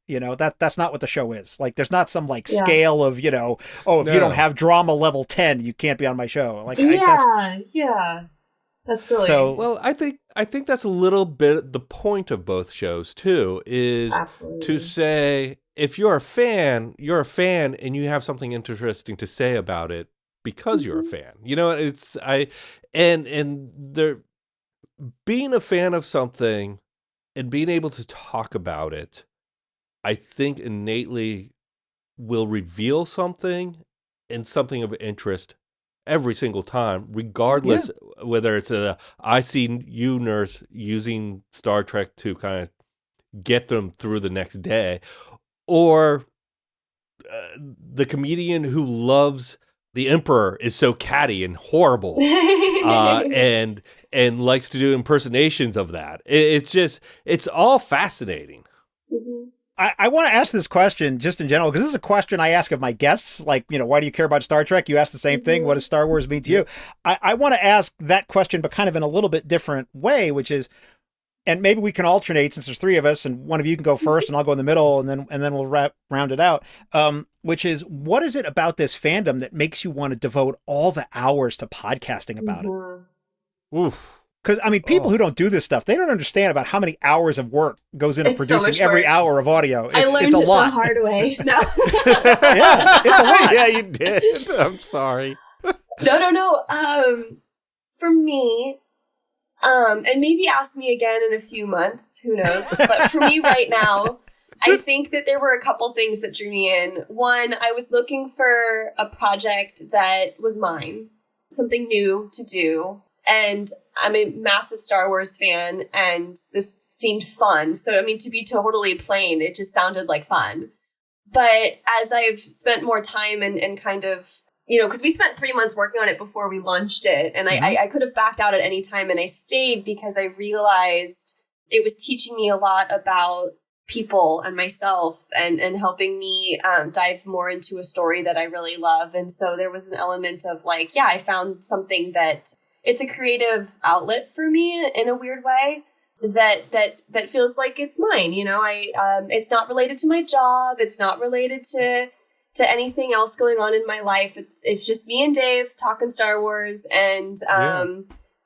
Speaker 2: That's not what the show is. Like, there's not some scale of, if you don't have drama level 10, you can't be on my show. Like, that's silly.
Speaker 1: So, well, I think that's a little bit the point of both shows too, is to say, if you're a fan, and you have something interesting to say about it because you're a fan. Being a fan of something and being able to talk about it, I think innately will reveal something and something of interest every single time, regardless whether it's a ICU nurse using Star Trek to kind of get them through the next day, or the comedian who loves the Emperor is so catty and horrible, and likes to do impersonations of that. It's all fascinating.
Speaker 2: I want to ask this question just in general, because this is a question I ask of my guests. Like, why do you care about Star Trek? You ask the same thing. What does Star Wars mean to you? I want to ask that question, but kind of in a little bit different way, which is, and maybe we can alternate since there's three of us, and one of you can go first, and I'll go in the middle, and then we'll round it out. Which is, what is it about this fandom that makes you want to devote all the hours to podcasting about it?
Speaker 1: Oof.
Speaker 2: Because, I mean, people who don't do this stuff, they don't understand about how many hours of work goes into producing
Speaker 3: so
Speaker 2: every hour of audio.
Speaker 3: I learned
Speaker 2: it's a
Speaker 3: it
Speaker 2: lot.
Speaker 3: the hard way. No.
Speaker 2: Yeah, it's a lot.
Speaker 1: Yeah, you did. I'm sorry.
Speaker 3: No. For me, and maybe ask me again in a few months, who knows? But for me right now, I think that there were a couple things that drew me in. One, I was looking for a project that was mine, something new to do. And I'm a massive Star Wars fan, and this seemed fun. So, I mean, to be totally plain, it just sounded like fun. But as I've spent more time and kind of, because we spent 3 months working on it before we launched it, and I could have backed out at any time, and I stayed because I realized it was teaching me a lot about people and myself and helping me dive more into a story that I really love. And so there was an element of like, I found something that it's a creative outlet for me in a weird way that feels like it's mine. It's not related to my job. It's not related to anything else going on in my life. It's just me and Dave talking Star Wars. And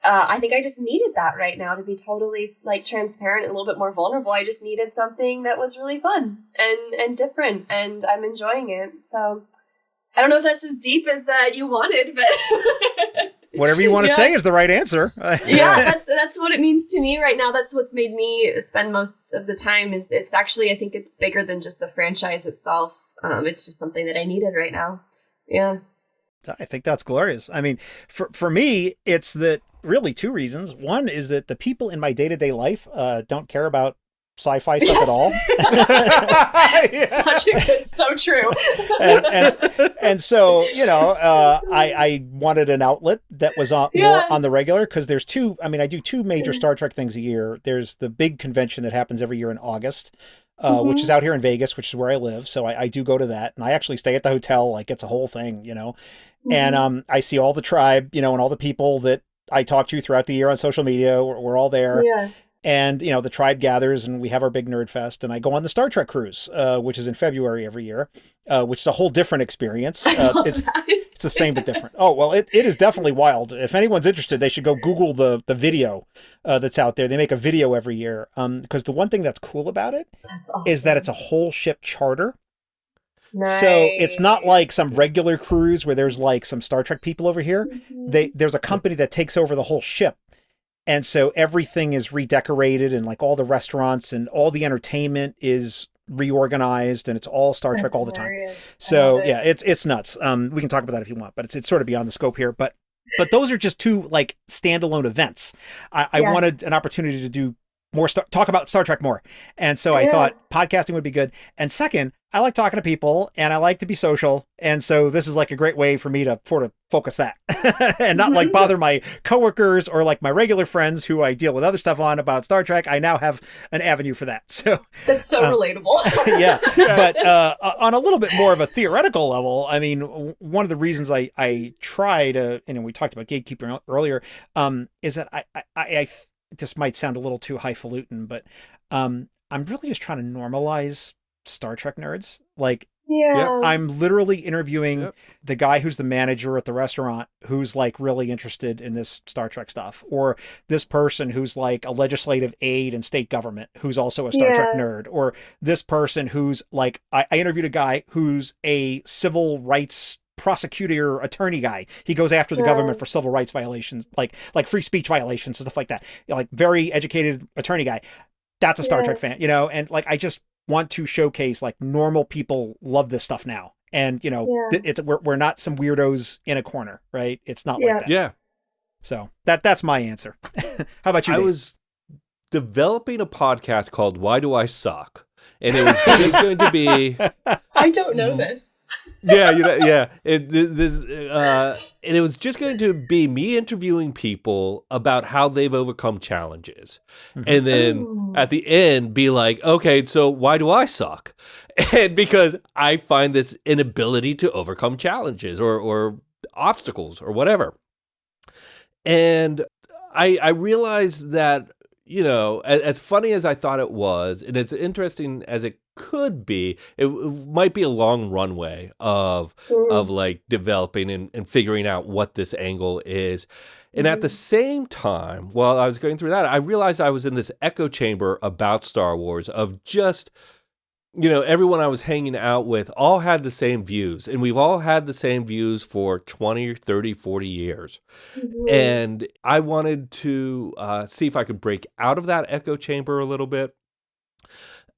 Speaker 3: I think I just needed that right now, to be totally like transparent and a little bit more vulnerable. I just needed something that was really fun and different, and I'm enjoying it. So I don't know if that's as deep as you wanted, but
Speaker 2: whatever you want to say is the right answer.
Speaker 3: That's what it means to me right now. That's what's made me spend most of the time. It's actually, I think it's bigger than just the franchise itself. It's just something that I needed right now. Yeah.
Speaker 2: I think that's glorious. I mean, for me, it's that really two reasons. One is that the people in my day-to-day life don't care about sci-fi stuff at all.
Speaker 3: Such a good, so true.
Speaker 2: and so, I wanted an outlet that was more on the regular, because there's I do two major Star Trek things a year. There's the big convention that happens every year in August, which is out here in Vegas, which is where I live. So I do go to that, and I actually stay at the hotel. Like, it's a whole thing, and I see all the tribe, and all the people that I talk to throughout the year on social media. We're all there. Yeah. And, the tribe gathers, and we have our big nerd fest, and I go on the Star Trek cruise, which is in February every year, which is a whole different experience. It's the same but different. Oh, well, it is definitely wild. If anyone's interested, they should go Google the video that's out there. They make a video every year, because the one thing that's cool about it is that it's a whole ship charter. Nice. So it's not like some regular cruise where there's like some Star Trek people over here. There's a company that takes over the whole ship. And so everything is redecorated, and like all the restaurants and all the entertainment is reorganized, and it's all Star Trek all the time. So yeah, it's nuts. We can talk about that if you want, but it's sort of beyond the scope here. But those are just two like standalone events. I wanted an opportunity to do more talk about Star Trek more. And so I thought podcasting would be good. And second, I like talking to people, and I like to be social. And so this is like a great way for me to sort of focus that and not like bother my coworkers or like my regular friends who I deal with other stuff on about Star Trek. I now have an avenue for that. So
Speaker 3: that's so relatable.
Speaker 2: Yeah. But on a little bit more of a theoretical level, I mean, one of the reasons I try to, we talked about gatekeeping earlier, is that I this might sound a little too highfalutin, but I'm really just trying to normalize Star Trek nerds. Like, I'm literally interviewing the guy who's the manager at the restaurant who's like really interested in this Star Trek stuff, or this person who's like a legislative aide in state government who's also a Star Trek nerd, or this person who's like, I interviewed a guy who's a civil rights prosecutor attorney guy. He goes after the government for civil rights violations, like free speech violations and stuff like that. Like, very educated attorney guy. That's a Star Trek fan, and like, I just want to showcase like normal people love this stuff now. And, we're not some weirdos in a corner, right? It's not like that.
Speaker 1: Yeah.
Speaker 2: So that's my answer. How about you, Dave?
Speaker 1: I was developing a podcast called Why Do I Suck? And it was just going to be...
Speaker 3: I don't know this.
Speaker 1: Yeah, yeah. And it was just going to be me interviewing people about how they've overcome challenges, and then at the end be like, okay, so why do I suck? And because I find this inability to overcome challenges or obstacles or whatever, and I realized that, as funny as I thought it was, and as interesting as it could be, it might be a long runway of like developing and figuring out what this angle is. And at the same time, while I was going through that, I realized I was in this echo chamber about Star Wars of just, everyone I was hanging out with all had the same views, and we've all had the same views for 20, 30, 40 years. And I wanted to see if I could break out of that echo chamber a little bit,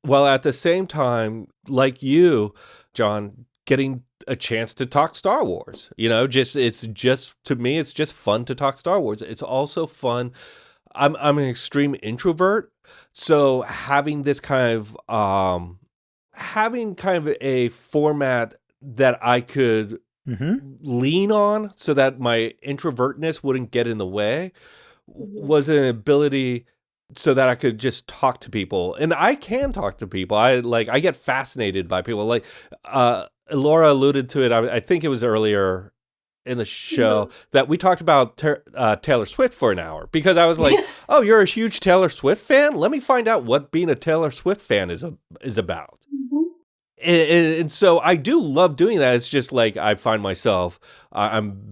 Speaker 1: while at the same time, like you, John, getting a chance to talk Star Wars. To me, it's just fun to talk Star Wars. It's also fun. I'm an extreme introvert, so having this having kind of a format that I could lean on so that my introvertness wouldn't get in the way was an ability so that I could just talk to people. And I can talk to people. I get fascinated by people. Like Elora alluded to it. I think it was earlier in the show that we talked about Taylor Swift for an hour, because I was like, oh, you're a huge Taylor Swift fan? Let me find out what being a Taylor Swift fan is about. And so I do love doing that. It's just like I find myself, I'm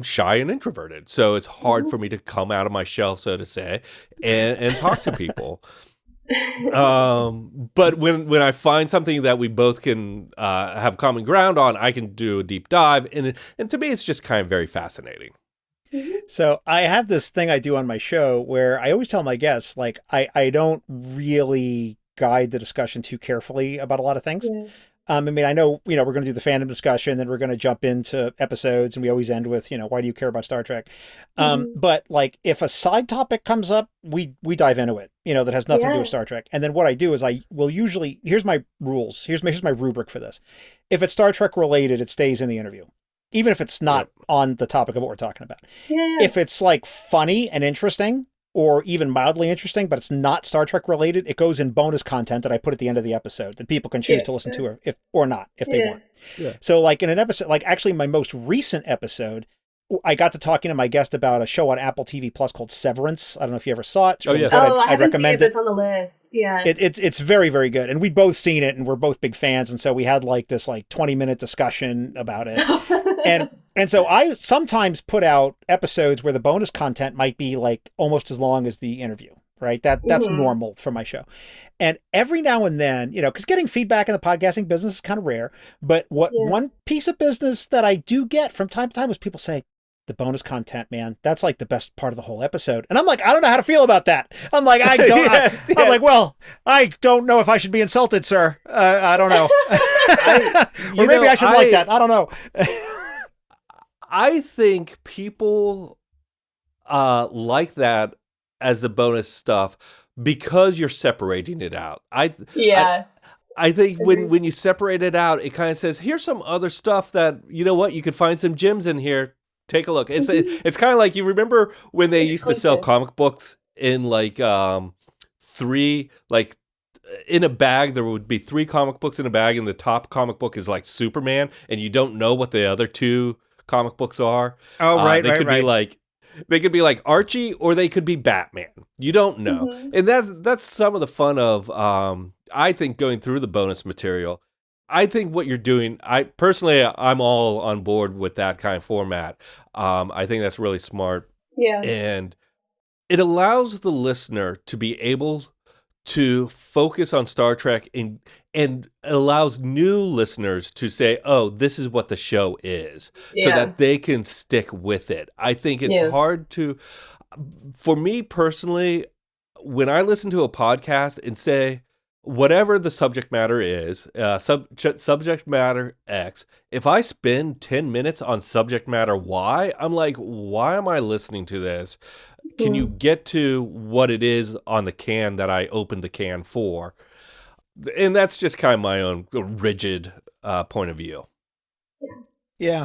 Speaker 1: shy and introverted. So it's hard for me to come out of my shell, so to say, and talk to people. But when I find something that we both can have common ground on, I can do a deep dive. And to me, it's just kind of very fascinating.
Speaker 2: So I have this thing I do on my show where I always tell my guests, like, I don't really guide the discussion too carefully about a lot of things. I mean, I know, we're going to do the fandom discussion, then we're going to jump into episodes, and we always end with, why do you care about Star Trek? But like, if a side topic comes up, we dive into it, that has nothing to do with Star Trek. And then what I do is I will usually, here's my rules. Here's my rubric for this. If it's Star Trek related, it stays in the interview, even if it's not on the topic of what we're talking about. If it's like funny and interesting, or even mildly interesting, but it's not Star Trek related, it goes in bonus content that I put at the end of the episode that people can choose to listen to or not if they want. So like in an episode, like actually my most recent episode, I got to talking to my guest about a show on Apple TV Plus called Severance. I don't know if you ever saw it.
Speaker 3: I haven't seen it, but it's on the list. Yeah.
Speaker 2: It's very, very good. And we'd both seen it, and we're both big fans. And so we had like this 20-minute discussion about it. And so I sometimes put out episodes where the bonus content might be like almost as long as the interview, right? That's normal for my show. And every now and then, because getting feedback in the podcasting business is kind of rare, but one piece of business that I do get from time to time is people say, the bonus content, man, that's like the best part of the whole episode. And I'm like, I don't know how to feel about that. I'm like, I don't. I was like, well, I don't know if I should be insulted, sir. I don't know. Or maybe I should like that. I don't know.
Speaker 1: I think people like that as the bonus stuff because you're separating it out. I think when you separate it out, it kind of says, here's some other stuff that, you could find some gems in here. Take a look. It's kind of like, you remember when they used to sell comic books in like three, like in a bag, there would be 3 comic books in a bag, and the top comic book is like Superman, and you don't know what the other 2 comic books are.
Speaker 2: Oh, right,
Speaker 1: they could be like, they could be like Archie, or they could be Batman. You don't know. And that's some of the fun of I think going through the bonus material. I think what you're doing, I'm all on board with that kind of format. I think that's really smart.
Speaker 3: Yeah.
Speaker 1: And it allows the listener to be able to focus on Star Trek and allows new listeners to say, oh, this is what the show is, so that they can stick with it. I think it's hard for me personally, when I listen to a podcast and say, whatever the subject matter is, subject matter X, if I spend 10 minutes on subject matter Y, I'm like, why am I listening to this? Can you get to what it is on the can that I opened the can for? And that's just kind of my own rigid point of view.
Speaker 2: Yeah.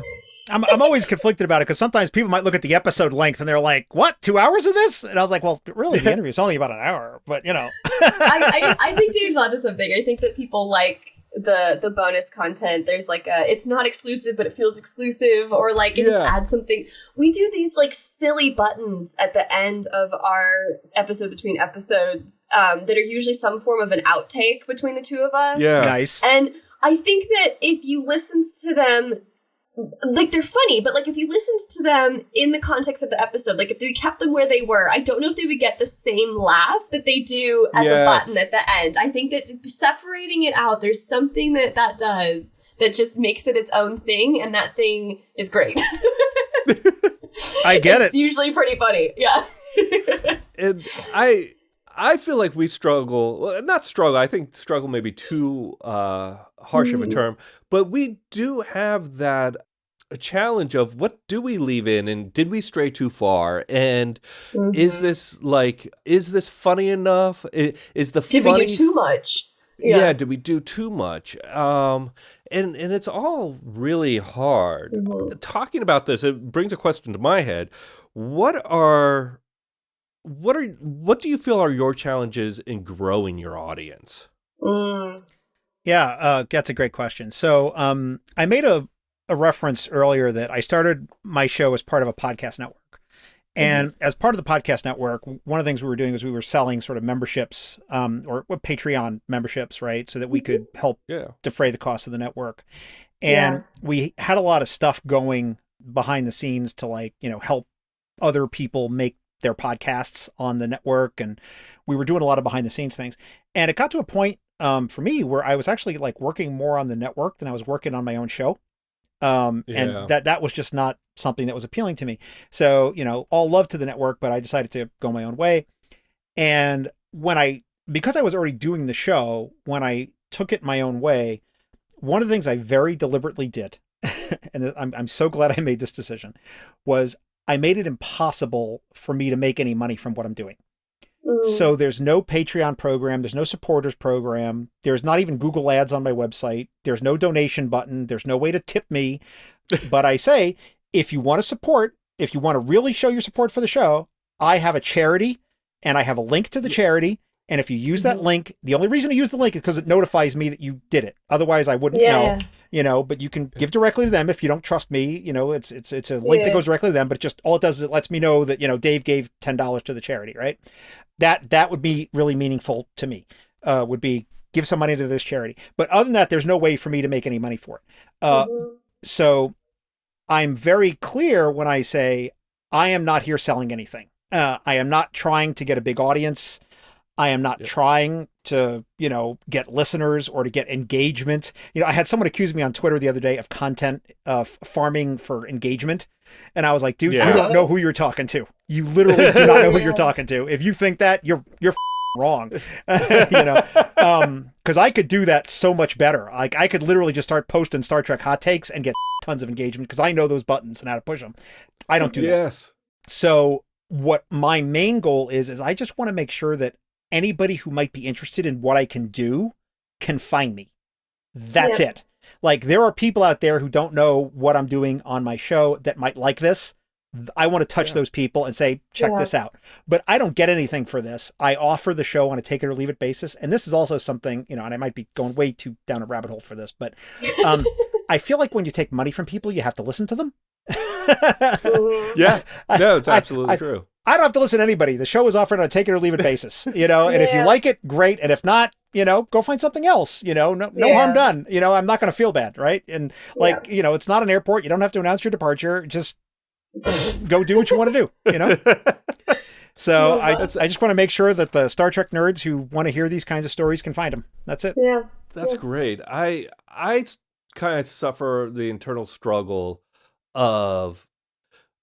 Speaker 2: I'm always conflicted about it because sometimes people might look at the episode length and they're like, what, 2 hours of this? And I was like, well, really, the interview is only about an hour, but you know.
Speaker 3: I think Dave's onto something. I think that people like the bonus content. There's like it's not exclusive, but it feels exclusive, or like it just adds something. We do these like silly buttons at the end of our episode between episodes that are usually some form of an outtake between the two of us.
Speaker 2: Yeah. Nice.
Speaker 3: And I think that if you listened to them, like, they're funny, but like if you listened to them in the context of the episode, like if we kept them where they were, I don't know if they would get the same laugh that they do as a button at the end. I think that separating it out, there's something that does that just makes it its own thing, and that thing is great.
Speaker 2: I get
Speaker 3: it's usually pretty funny. Yeah.
Speaker 1: And I feel like we struggle, well, not struggle, I think struggle may be too harsh of a term, but we do have that a challenge of what do we leave in, and did we stray too far, and is this funny enough? Did we do
Speaker 3: too much?
Speaker 1: Yeah, did we do too much? And it's all really hard. Talking about this, it brings a question to my head. What do you feel are your challenges in growing your audience?
Speaker 2: Yeah, that's a great question. So I made a reference earlier that I started my show as part of a podcast network. And as part of the podcast network, one of the things we were doing was we were selling sort of memberships or Patreon memberships, right? So that we could help defray the cost of the network. And we had a lot of stuff going behind the scenes to, like, you know, help other people make their podcasts on the network. And we were doing a lot of behind the scenes things. And it got to a point for me where I was actually like working more on the network than I was working on my own show. And that was just not something that was appealing to me. So, you know, all love to the network, but I decided to go my own way. And because I was already doing the show, when I took it my own way, one of the things I very deliberately did, and I'm so glad I made this decision, was I made it impossible for me to make any money from what I'm doing. So there's no Patreon program. There's no supporters program. There's not even Google ads on my website. There's no donation button. There's no way to tip me. But I say, if you want to support, if you want to really show your support for the show, I have a charity and I have a link to the charity. And if you use that link, the only reason to use the link is because it notifies me that you did it. Otherwise I wouldn't know, you know, but you can give directly to them if you don't trust me. You know, it's a link that goes directly to them, but it just, all it does is it lets me know that, you know, Dave gave $10 to the charity, right? That would be really meaningful to me, would be give some money to this charity. But other than that, there's no way for me to make any money for it. So I'm very clear when I say, I am not here selling anything. I am not trying to get a big audience. I am not trying to, you know, get listeners or to get engagement. You know, I had someone accuse me on Twitter the other day of content farming for engagement. And I was like, dude, you don't know who you're talking to. You literally do not know who you're talking to. If you think that, you're wrong. You know, because I could do that so much better. Like, I could literally just start posting Star Trek hot takes and get tons of engagement because I know those buttons and how to push them. I don't do that. So what my main goal is I just want to make sure that anybody who might be interested in what I can do can find me. That's it. Like, there are people out there who don't know what I'm doing on my show that might like this. I want to touch those people and say, check this out. But I don't get anything for this. I offer the show on a take it or leave it basis. And this is also something, you know, and I might be going way too down a rabbit hole for this, but I feel like when you take money from people, you have to listen to them.
Speaker 1: No, it's absolutely true.
Speaker 2: I don't have to listen to anybody. The show is offered on a take it or leave it basis, you know, and if you like it, great. And if not, you know, go find something else, you know, no harm done. You know, I'm not going to feel bad. Right. And like, you know, it's not an airport. You don't have to announce your departure. Just go do what you want to do, you know? So I just want to make sure that the Star Trek nerds who want to hear these kinds of stories can find them. That's it.
Speaker 3: Yeah.
Speaker 1: That's great. I kind of suffer the internal struggle of,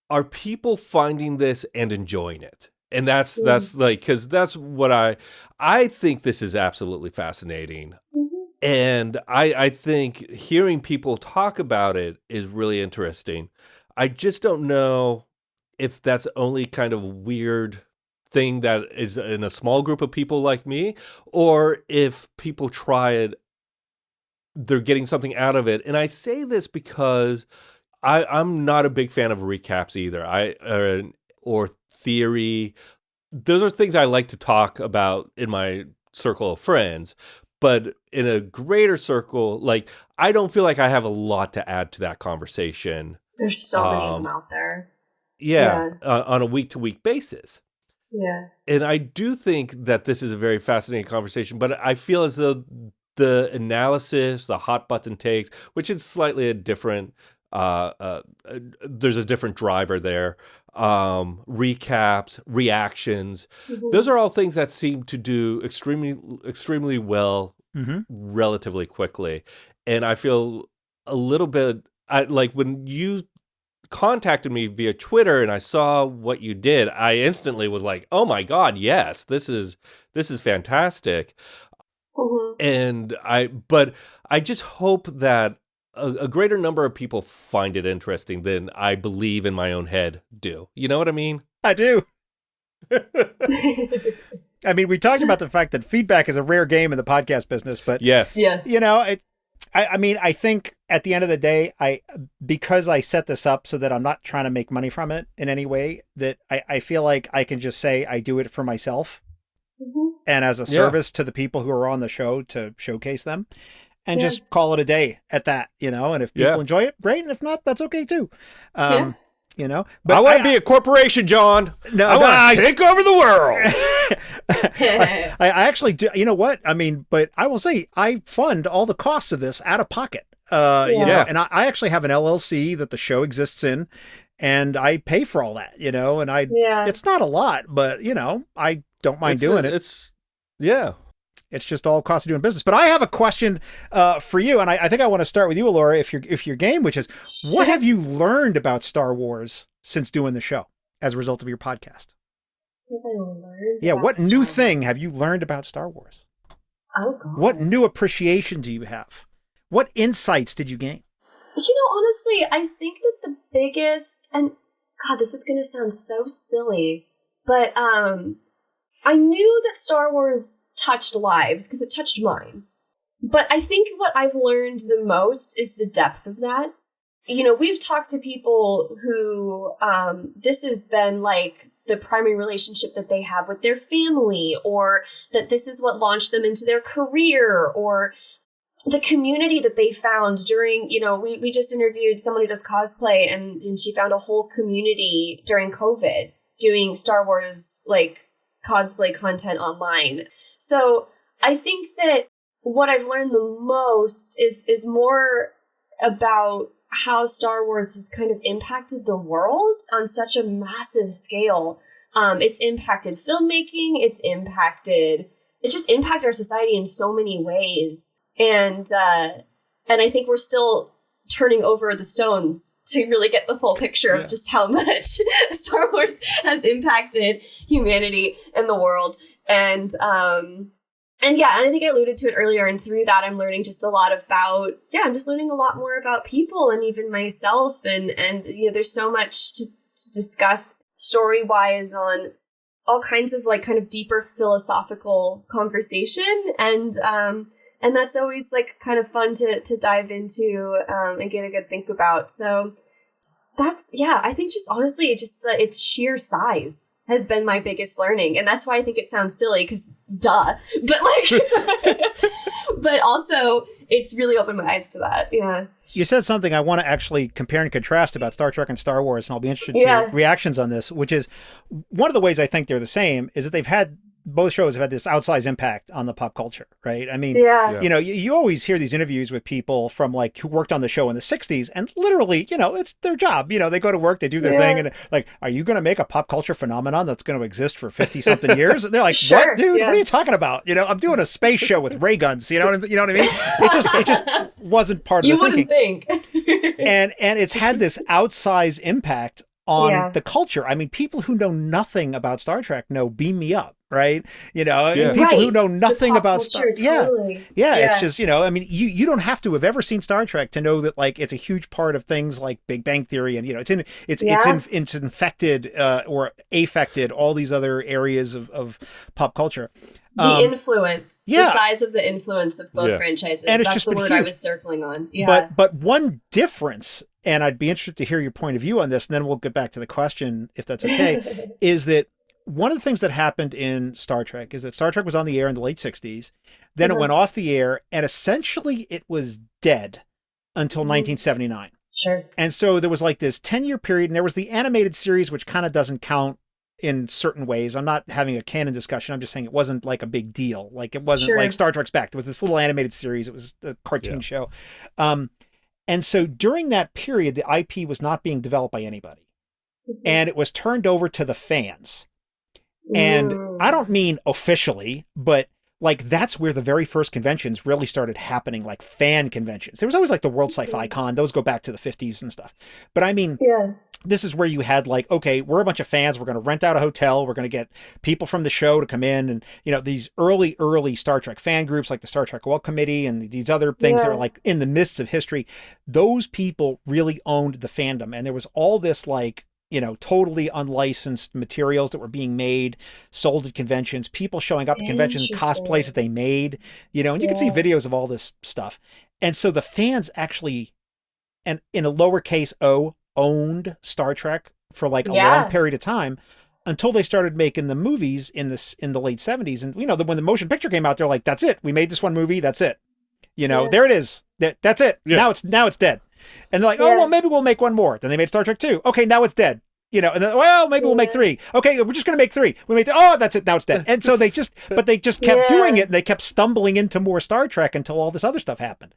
Speaker 1: are people finding this and enjoying it? And that's like, because that's what I think this is absolutely fascinating. And I think hearing people talk about it is really interesting. I just don't know if that's only kind of weird thing that is in a small group of people like me, or if people try it, they're getting something out of it. And I say this because I'm not a big fan of recaps either. Or theory. Those are things I like to talk about in my circle of friends. But in a greater circle, like, I don't feel like I have a lot to add to that conversation.
Speaker 3: There's so many of them out there.
Speaker 1: On a week-to-week basis.
Speaker 3: Yeah.
Speaker 1: And I do think that this is a very fascinating conversation, but I feel as though the analysis, the hot button takes, which is slightly a different, there's a different driver there, recaps, reactions, those are all things that seem to do extremely well relatively quickly. And I feel a little bit, like when you contacted me via Twitter and I saw what you did, I instantly was like, oh my God, yes, this is fantastic. But I just hope that a greater number of people find it interesting than I believe in my own head do. You know what I mean?
Speaker 2: I do. I mean, we talked about the fact that feedback is a rare game in the podcast business, but
Speaker 1: yes.
Speaker 2: You know, I mean, I think at the end of the day, because I set this up so that I'm not trying to make money from it in any way, that I feel like I can just say I do it for myself and as a service to the people who are on the show to showcase them, and just call it a day at that, you know, and if people enjoy it, great. And if not, that's okay too. You know, but
Speaker 1: I want to be a corporation, John.
Speaker 2: No,
Speaker 1: I want to take over the world.
Speaker 2: I actually do. You know what? I mean, but I will say I fund all the costs of this out of pocket. You know, and I actually have an LLC that the show exists in, and I pay for all that, you know, and it's not a lot, but you know, I don't mind doing it. It's just all cost of doing business. But I have a question for you, and I think I want to start with you, Elora, if you're game, which is, what have you learned about Star Wars since doing the show as a result of your podcast? What new thing have you learned about Star Wars?
Speaker 3: Oh, God.
Speaker 2: What new appreciation do you have? What insights did you gain?
Speaker 3: You know, honestly, I think that the biggest, and God, this is going to sound so silly, but I knew that Star Wars touched lives because it touched mine. But I think what I've learned the most is the depth of that. You know, we've talked to people who this has been like the primary relationship that they have with their family, or that this is what launched them into their career, or the community that they found during, you know, we just interviewed someone who does cosplay, and she found a whole community during COVID doing Star Wars, like, cosplay content online. So I think that what I've learned the most is more about how Star Wars has kind of impacted the world on such a massive scale. It's impacted filmmaking. It's just impacted our society in so many ways. And I think we're still turning over the stones to really get the full picture of just how much Star Wars has impacted humanity and the world. And I think I alluded to it earlier, and through that I'm learning just a lot about, I'm just learning a lot more about people and even myself, and you know, there's so much to discuss story-wise on all kinds of like kind of deeper philosophical conversation, and that's always like kind of fun to dive into and get a good think about. So that's, I think just honestly, its sheer size has been my biggest learning. And that's why I think it sounds silly, because duh. But like, but also it's really opened my eyes to that. Yeah.
Speaker 2: You said something I want to actually compare and contrast about Star Trek and Star Wars, and I'll be interested to reactions on this, which is one of the ways I think they're the same is that both shows have had this outsized impact on the pop culture, right? I mean, you know, you always hear these interviews with people from like who worked on the show in the 60s, and literally, you know, it's their job. You know, they go to work, they do their thing, and like, are you going to make a pop culture phenomenon that's going to exist for 50 something years? And they're like, what, dude? What are you talking about? You know, I'm doing a space show with ray guns. You know what I mean? It just wasn't part of the thinking.
Speaker 3: You wouldn't think.
Speaker 2: and it's had this outsized impact on the culture. I mean, people who know nothing about Star Trek know Beam Me Up, right? You know, people who know nothing about Star
Speaker 3: totally.
Speaker 2: it's just, you know, I mean, you don't have to have ever seen Star Trek to know that, like, it's a huge part of things like Big Bang Theory, and, you know, it's infected or affected all these other areas of pop culture.
Speaker 3: The influence, the size of the influence of both franchises.
Speaker 2: And it's
Speaker 3: That's
Speaker 2: just
Speaker 3: the
Speaker 2: been
Speaker 3: word
Speaker 2: huge.
Speaker 3: I was circling on. Yeah.
Speaker 2: But one difference, and I'd be interested to hear your point of view on this, and then we'll get back to the question, if that's okay, is that one of the things that happened in Star Trek is that Star Trek was on the air in the late 60s. Then it went off the air, and essentially it was dead until 1979.
Speaker 3: Sure.
Speaker 2: And so there was like this 10-year period, and there was the animated series, which kind of doesn't count in certain ways. I'm not having a canon discussion. I'm just saying it wasn't like a big deal. Like, it wasn't like Star Trek's back. There was this little animated series. It was a cartoon show. And so during that period, the IP was not being developed by anybody. And it was turned over to the fans. And I don't mean officially, but like, that's where the very first conventions really started happening, like fan conventions. There was always like the World Sci-Fi Con. Those go back to the 50s and stuff. But I mean, this is where you had like, okay, we're a bunch of fans. We're going to rent out a hotel. We're going to get people from the show to come in. And, you know, these early Star Trek fan groups like the Star Trek Well Committee and these other things that are like in the midst of history. Those people really owned the fandom. And there was all this like, you know, totally unlicensed materials that were being made, sold at conventions, people showing up at conventions, cosplays that they made, you know, and you can see videos of all this stuff. And so the fans actually, and in a lowercase o, owned Star Trek for like a long period of time until they started making the movies in the late 70s. And, you know, when the motion picture came out, they're like, that's it. We made this one movie. That's it. You know, there it is. That's it. Yeah. Now it's dead. And they're like, oh, well, maybe we'll make one more. Then they made Star Trek 2. Okay, now it's dead. You know, and then, well, maybe we'll make 3. Okay, we're just going to make 3. We made, that's it. Now it's dead. And so they just kept doing it, and they kept stumbling into more Star Trek until all this other stuff happened.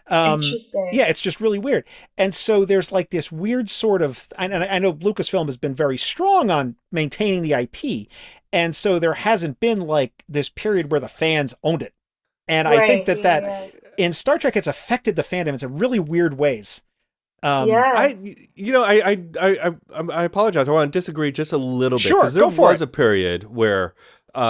Speaker 3: Interesting.
Speaker 2: Yeah, it's just really weird. And so there's like this weird sort of, and I know Lucasfilm has been very strong on maintaining the IP. And so there hasn't been like this period where the fans owned it. And I think that in Star Trek, it's affected the fandom in some really weird ways.
Speaker 1: I apologize. I want to disagree just a little bit.
Speaker 2: Sure,
Speaker 1: there was a period where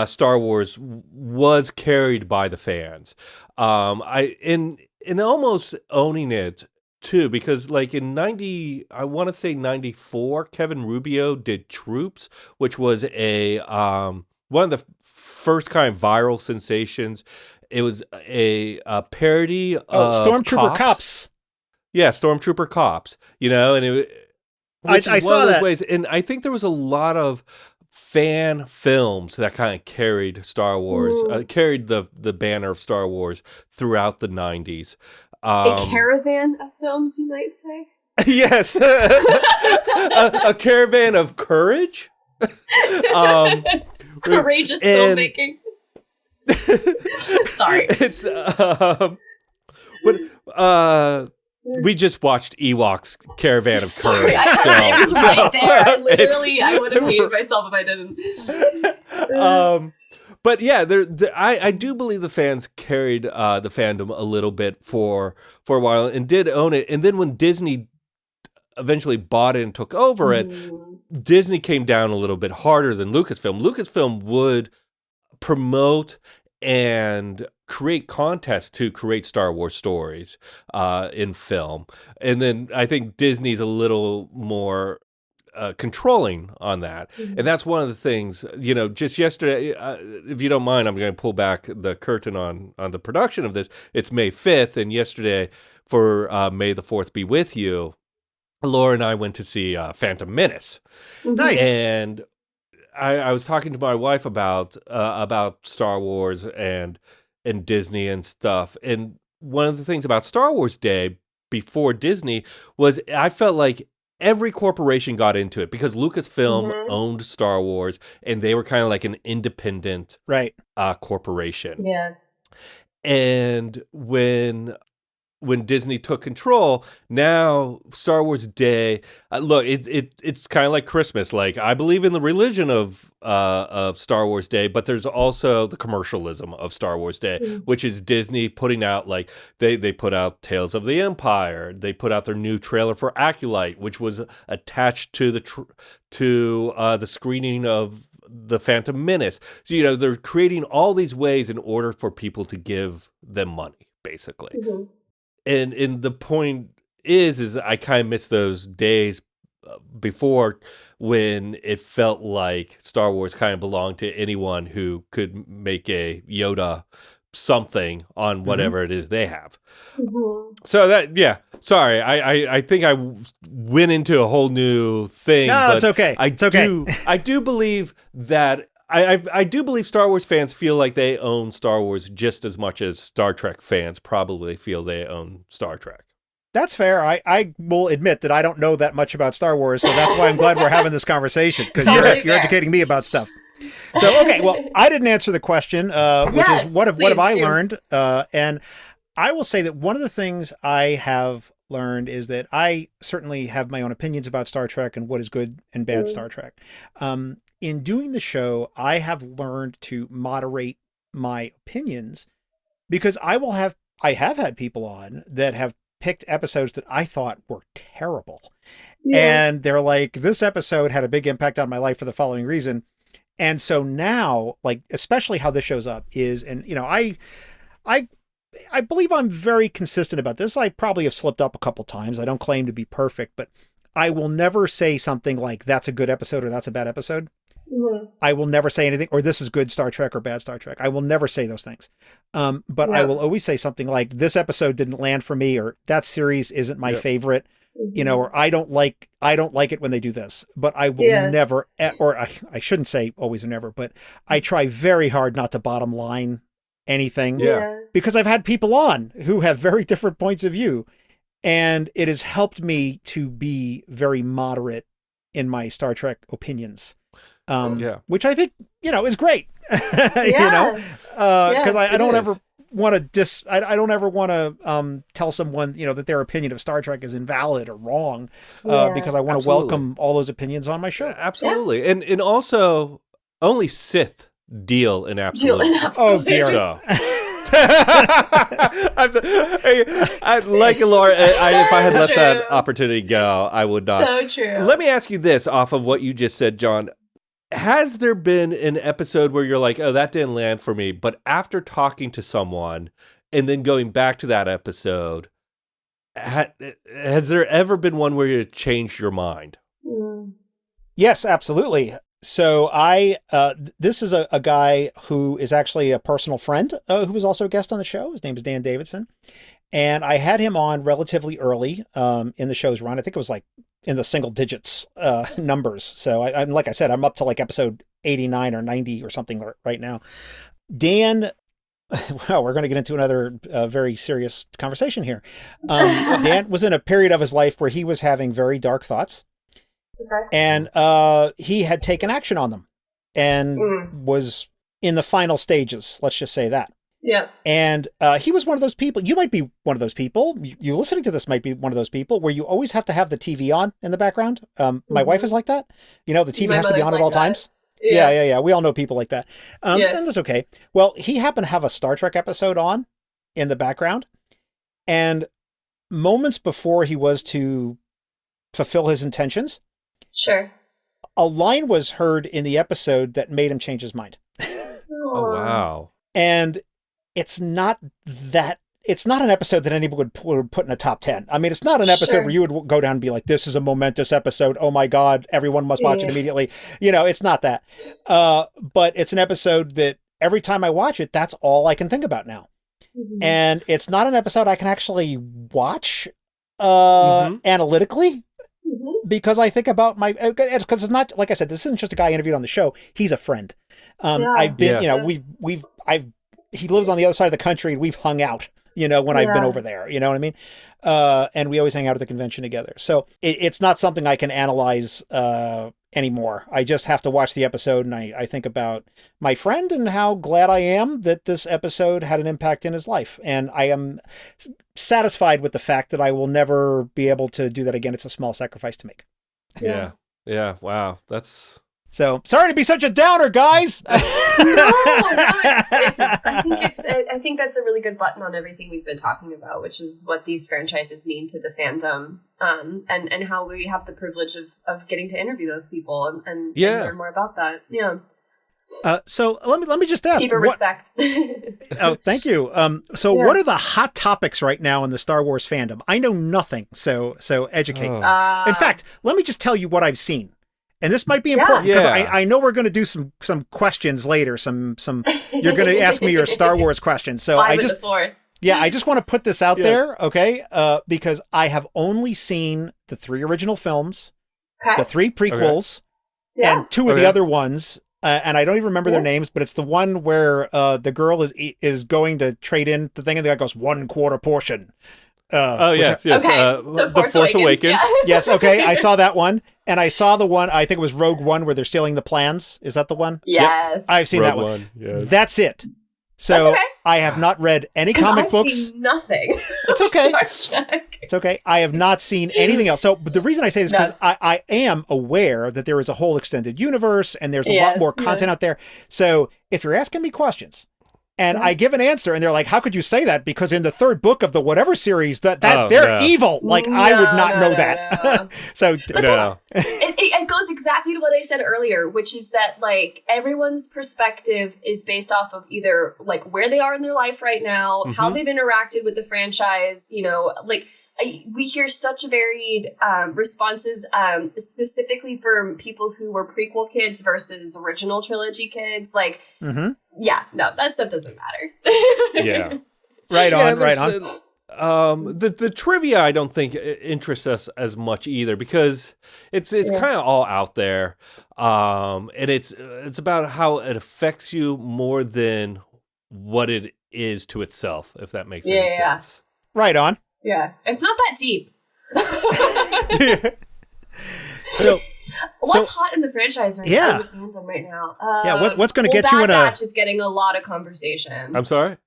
Speaker 1: Star Wars was carried by the fans. In almost owning it too, because like in 94, Kevin Rubio did Troops, which was a one of the first kind of viral sensations. It was a parody of
Speaker 2: Stormtrooper Cops.
Speaker 1: Yeah, Stormtrooper Cops, you know, and I saw that. Ways, and I think there was a lot of fan films that kind of carried Star Wars, carried the banner of Star Wars throughout the 90s.
Speaker 3: A caravan of films, you might say?
Speaker 1: Yes. a caravan of courage.
Speaker 3: Courageous filmmaking. Sorry.
Speaker 1: It's, we just watched Ewoks Caravan of Courage.
Speaker 3: I was right there. I would have hated myself if I didn't.
Speaker 1: But yeah, I do believe the fans carried the fandom a little bit for a while and did own it. And then when Disney eventually bought it and took over it, Disney came down a little bit harder than Lucasfilm. Lucasfilm would promote and create contests to create Star Wars stories in film. And then I think Disney's a little more controlling on that. And that's one of the things, you know, just yesterday, if you don't mind, I'm going to pull back the curtain on the production of this. It's May 5th, and yesterday for May the 4th Be With You, Laura and I went to see Phantom Menace.
Speaker 2: Nice.
Speaker 1: And I was talking to my wife about Star Wars and Disney and stuff. And one of the things about Star Wars Day before Disney was I felt like every corporation got into it because Lucasfilm owned Star Wars and they were kind of like an independent corporation.
Speaker 3: Yeah.
Speaker 1: And when when Disney took control, now Star Wars Day, look, it's kind of like Christmas. Like, I believe in the religion of Star Wars Day, but there's also the commercialism of Star Wars Day, which is Disney putting out, like, they put out Tales of the Empire. They put out their new trailer for Acolyte, which was attached to the screening of the Phantom Menace. So, you know, they're creating all these ways in order for people to give them money, basically. And the point is I kind of miss those days before, when it felt like Star Wars kind of belonged to anyone who could make a Yoda something on whatever it is they have. So that, yeah, sorry, I think I went into a whole new thing.
Speaker 2: No,
Speaker 1: but
Speaker 2: it's okay.
Speaker 1: I do believe that I do believe Star Wars fans feel like they own Star Wars just as much as Star Trek fans probably feel they own Star Trek.
Speaker 2: That's fair. I will admit that I don't know that much about Star Wars, so that's why I'm glad we're having this conversation, because you're educating me about stuff. So, okay, well, I didn't answer the question, which is what have I learned? And I will say that one of the things I have learned is that I certainly have my own opinions about Star Trek and what is good and bad Star Trek. In doing the show, I have learned to moderate my opinions, because I have had people on that have picked episodes that I thought were terrible. And they're like, this episode had a big impact on my life for the following reason. And so now, like, especially how this shows up is, and, you know, I believe I'm very consistent about this. I probably have slipped up a couple times. I don't claim to be perfect, but I will never say something like, that's a good episode or that's a bad episode. I will never say anything, or this is good Star Trek or bad Star Trek. I will never say those things. But I will always say something like, this episode didn't land for me, or that series isn't my favorite, you know, or I don't like it when they do this. But I will never, or I shouldn't say always or never, but I try very hard not to bottom line anything, because I've had people on who have very different points of view, and it has helped me to be very moderate in my Star Trek opinions. Which I think, you know, is great, you know, because I don't ever want to I don't ever want to tell someone, you know, that their opinion of Star Trek is invalid or wrong, because I want to welcome all those opinions on my show.
Speaker 1: Absolutely. And also, only Sith deal in absolutes.
Speaker 2: Oh, dear.
Speaker 1: Like Elora, if I had let that opportunity go, I would not.
Speaker 3: So true.
Speaker 1: Let me ask you this off of what you just said, John. Has there been an episode where you're like, oh, that didn't land for me, but after talking to someone and then going back to that episode, has there ever been one where you changed your mind?
Speaker 2: Yes, absolutely. So this is a guy who is actually a personal friend who was also a guest on the show. His name is Dan Davidson. And I had him on relatively early in the show's run. I think it was like in the single digits numbers. So I'm like I said, I'm up to like episode 89 or 90 or something right now. Dan, well, we're going to get into another very serious conversation here. Dan was in a period of his life where he was having very dark thoughts. And he had taken action on them and was in the final stages. Let's just say that.
Speaker 3: Yeah.
Speaker 2: And he was one of those people. You might be one of those people. You listening to this might be one of those people where you always have to have the TV on in the background. My wife is like that. You know, the TV has to be on at all times. Yeah. We all know people like that. And that's okay. Well, he happened to have a Star Trek episode on in the background. And moments before he was to fulfill his intentions, a line was heard in the episode that made him change his mind.
Speaker 1: Oh, wow.
Speaker 2: And it's not an episode that anyone would put in a top 10. I mean, it's not an episode where you would go down and be like, this is a momentous episode. Oh my God, everyone must watch it immediately. You know, it's not that. But it's an episode that every time I watch it, that's all I can think about now. And it's not an episode I can actually watch analytically. Because I think about because it's not, like I said, this isn't just a guy interviewed on the show. He's a friend. I've been, you know, he lives on the other side of the country and we've hung out when I've been
Speaker 3: Yeah.
Speaker 2: over there, you know what I mean? And we always hang out at the convention together. So it's not something I can analyze anymore. I just have to watch the episode, and I think about my friend and how glad I am that this episode had an impact in his life. And I am satisfied with the fact that I will never be able to do that again. It's a small sacrifice to make.
Speaker 1: Yeah. Yeah. Wow. That's.
Speaker 2: So sorry to be such a downer, guys.
Speaker 3: No, I think that's a really good button on everything we've been talking about, which is what these franchises mean to the fandom, and how we have the privilege of getting to interview those people and learn more about that. Yeah.
Speaker 2: So let me just ask.
Speaker 3: Deeper respect.
Speaker 2: Oh, thank you. What are the hot topics right now in the Star Wars fandom? I know nothing, so educate me. In fact, let me just tell you what I've seen. And this might be important because I know we're going to do some questions later. Some you're going to ask me your Star Wars questions. So I just want to put this out there, okay? Because I have only seen the 3 original films, the 3 prequels, and 2 of the other ones. And I don't even remember their names, but it's the one where the girl is going to trade in the thing, and the guy goes 1/4 portion.
Speaker 1: Yes.
Speaker 3: Okay,
Speaker 1: so The Force Awakens.
Speaker 3: Yeah.
Speaker 2: Yes, okay, I saw that one, and I saw the one, I think it was Rogue One, where they're stealing the plans. Is that the one?
Speaker 3: Yes.
Speaker 2: Yep. I've seen
Speaker 1: Rogue
Speaker 2: that one.
Speaker 1: One, yes.
Speaker 2: That's it. So
Speaker 3: That's okay.
Speaker 2: I have not read any comic
Speaker 3: I've
Speaker 2: books.
Speaker 3: Seen nothing.
Speaker 2: It's okay.
Speaker 3: Star Trek.
Speaker 2: It's okay. I have not seen anything else. So but the reason I say this is because I am aware that there is a whole extended universe and there's a lot more content out there. So if you're asking me questions, and I give an answer, and they're like, "How could you say that?" Because in the 3rd book of the whatever series, they're evil. Like I would not know that.
Speaker 3: No.
Speaker 2: So
Speaker 3: it goes exactly to what I said earlier, which is that like everyone's perspective is based off of either like where they are in their life right now, how they've interacted with the franchise. We hear such varied responses, specifically for people who were prequel kids versus original trilogy kids. Like, that stuff doesn't matter.
Speaker 2: Right on.
Speaker 1: The trivia I don't think interests us as much either because it's kind of all out there, and it's about how it affects you more than what it is to itself, if that makes any sense.
Speaker 2: Right on.
Speaker 3: Yeah, it's not that deep. What's hot in the franchise right now? In the fandom right now?
Speaker 2: What's going to get you in
Speaker 3: Bad Batch is getting a lot of conversation.
Speaker 1: I'm sorry?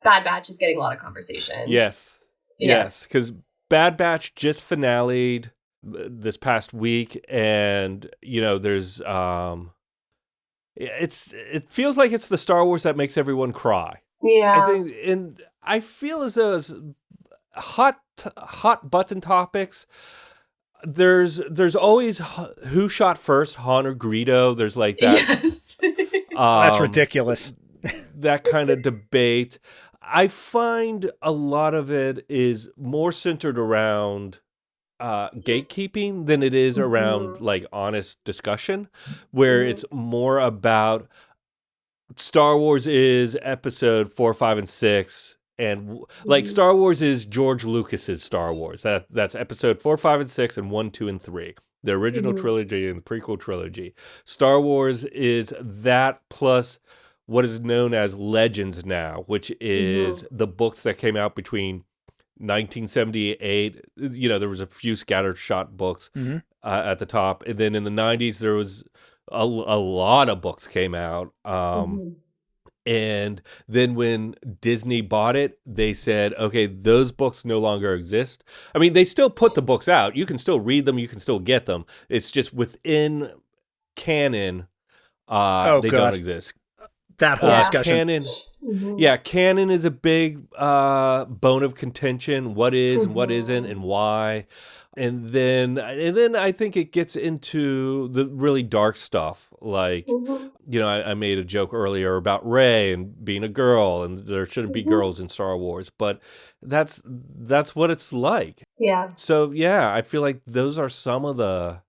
Speaker 3: Bad Batch is getting a lot of conversation.
Speaker 1: Yes, because Bad Batch just finale'd this past week, and there's it feels like it's the Star Wars that makes everyone cry.
Speaker 3: Yeah,
Speaker 1: I think, and I feel as though it's hot button topics. There's always who shot first, Han or Greedo. There's like that.
Speaker 3: Yes.
Speaker 2: That's ridiculous.
Speaker 1: That kind of debate. I find a lot of it is more centered around gatekeeping than it is around like honest discussion, where it's more about Star Wars is episode 4, 5, and 6. And like Star Wars is George Lucas's Star Wars. That's episode 4, 5, and 6, and 1, 2, and 3. The original trilogy and the prequel trilogy. Star Wars is that plus what is known as Legends now, which is the books that came out between 1978. There was a few scattershot books at the top, and then in the 90s there was a lot of books came out. And then when Disney bought it, they said, okay, those books no longer exist. I mean, they still put the books out. You can still read them. You can still get them. It's just within canon, they don't exist.
Speaker 2: That whole discussion.
Speaker 1: Canon, canon is a big bone of contention. What is and what isn't and why. And then I think it gets into the really dark stuff. Like, I made a joke earlier about Rey and being a girl, and there shouldn't be girls in Star Wars, but that's what it's like. Yeah. So I feel like those are some of the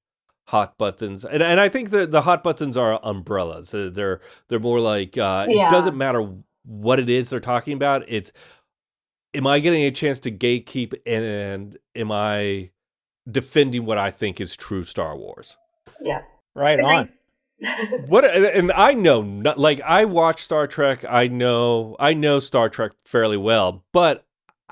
Speaker 1: hot buttons, and I think the hot buttons are umbrellas. They're more like it doesn't matter what it is they're talking about. It's, am I getting a chance to gatekeep, and am I defending what I think is true Star Wars?
Speaker 3: Yeah.
Speaker 2: Right on.
Speaker 1: And I know, like, I watch Star Trek. I know Star Trek fairly well, but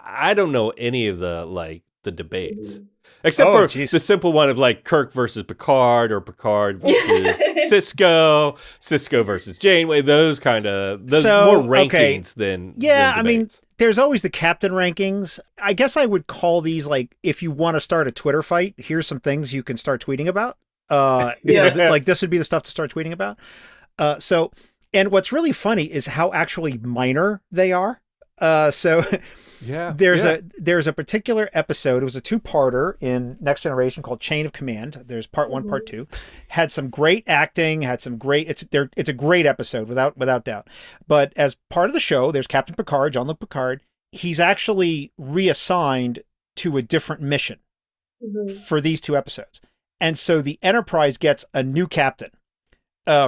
Speaker 1: I don't know any of the debates. Except for the simple one of like Kirk versus Picard or Picard versus Cisco versus Janeway, those more rankings than
Speaker 2: I mean, there's always the captain rankings. I guess I would call these like, if you want to start a Twitter fight, here's some things you can start tweeting about. Like this would be the stuff to start tweeting about. And what's really funny is how actually minor they are. There's a particular episode. It was a 2-parter in Next Generation called Chain of Command. There's part 1, part 2. Had some great acting. It's a great episode without doubt. But as part of the show, there's Captain Picard, Jean-Luc Picard. He's actually reassigned to a different mission for these 2 episodes, and so the Enterprise gets a new captain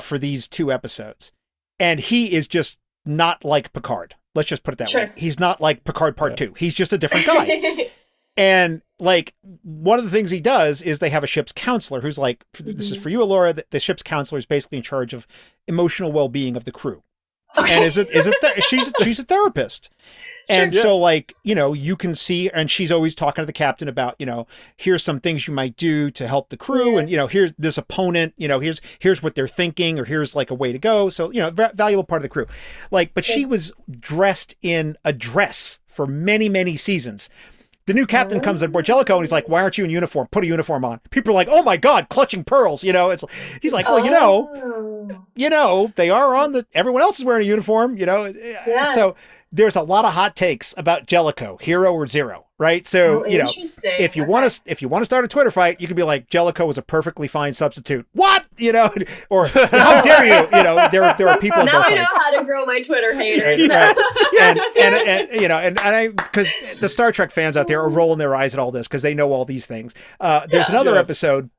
Speaker 2: for these 2 episodes, and he is just not like Picard. Let's just put it that way. He's not like Picard Part 2. He's just a different guy. And like one of the things he does is they have a ship's counselor who's like, this is for you, Elora. The ship's counselor is basically in charge of emotional well-being of the crew. And she's a therapist. And so like, you can see, and she's always talking to the captain about, here's some things you might do to help the crew. And, here's this opponent, here's what they're thinking, or here's like a way to go. So, valuable part of the crew. Like, but she was dressed in a dress for many, many seasons. The new captain comes on board, Jellicoe, and he's like, why aren't you in uniform? Put a uniform on. People are like, oh my God, clutching pearls. He's like, well, they are everyone else is wearing a uniform, So there's a lot of hot takes about Jellicoe, hero or zero, right? So, if you want to start a Twitter fight, you could be like, Jellicoe was a perfectly fine substitute. What? Or how dare you? There are people on
Speaker 3: now
Speaker 2: both
Speaker 3: I know
Speaker 2: sides.
Speaker 3: how to grow my Twitter haters.
Speaker 2: Because the Star Trek fans out there are rolling their eyes at all this because they know all these things. There's another episode,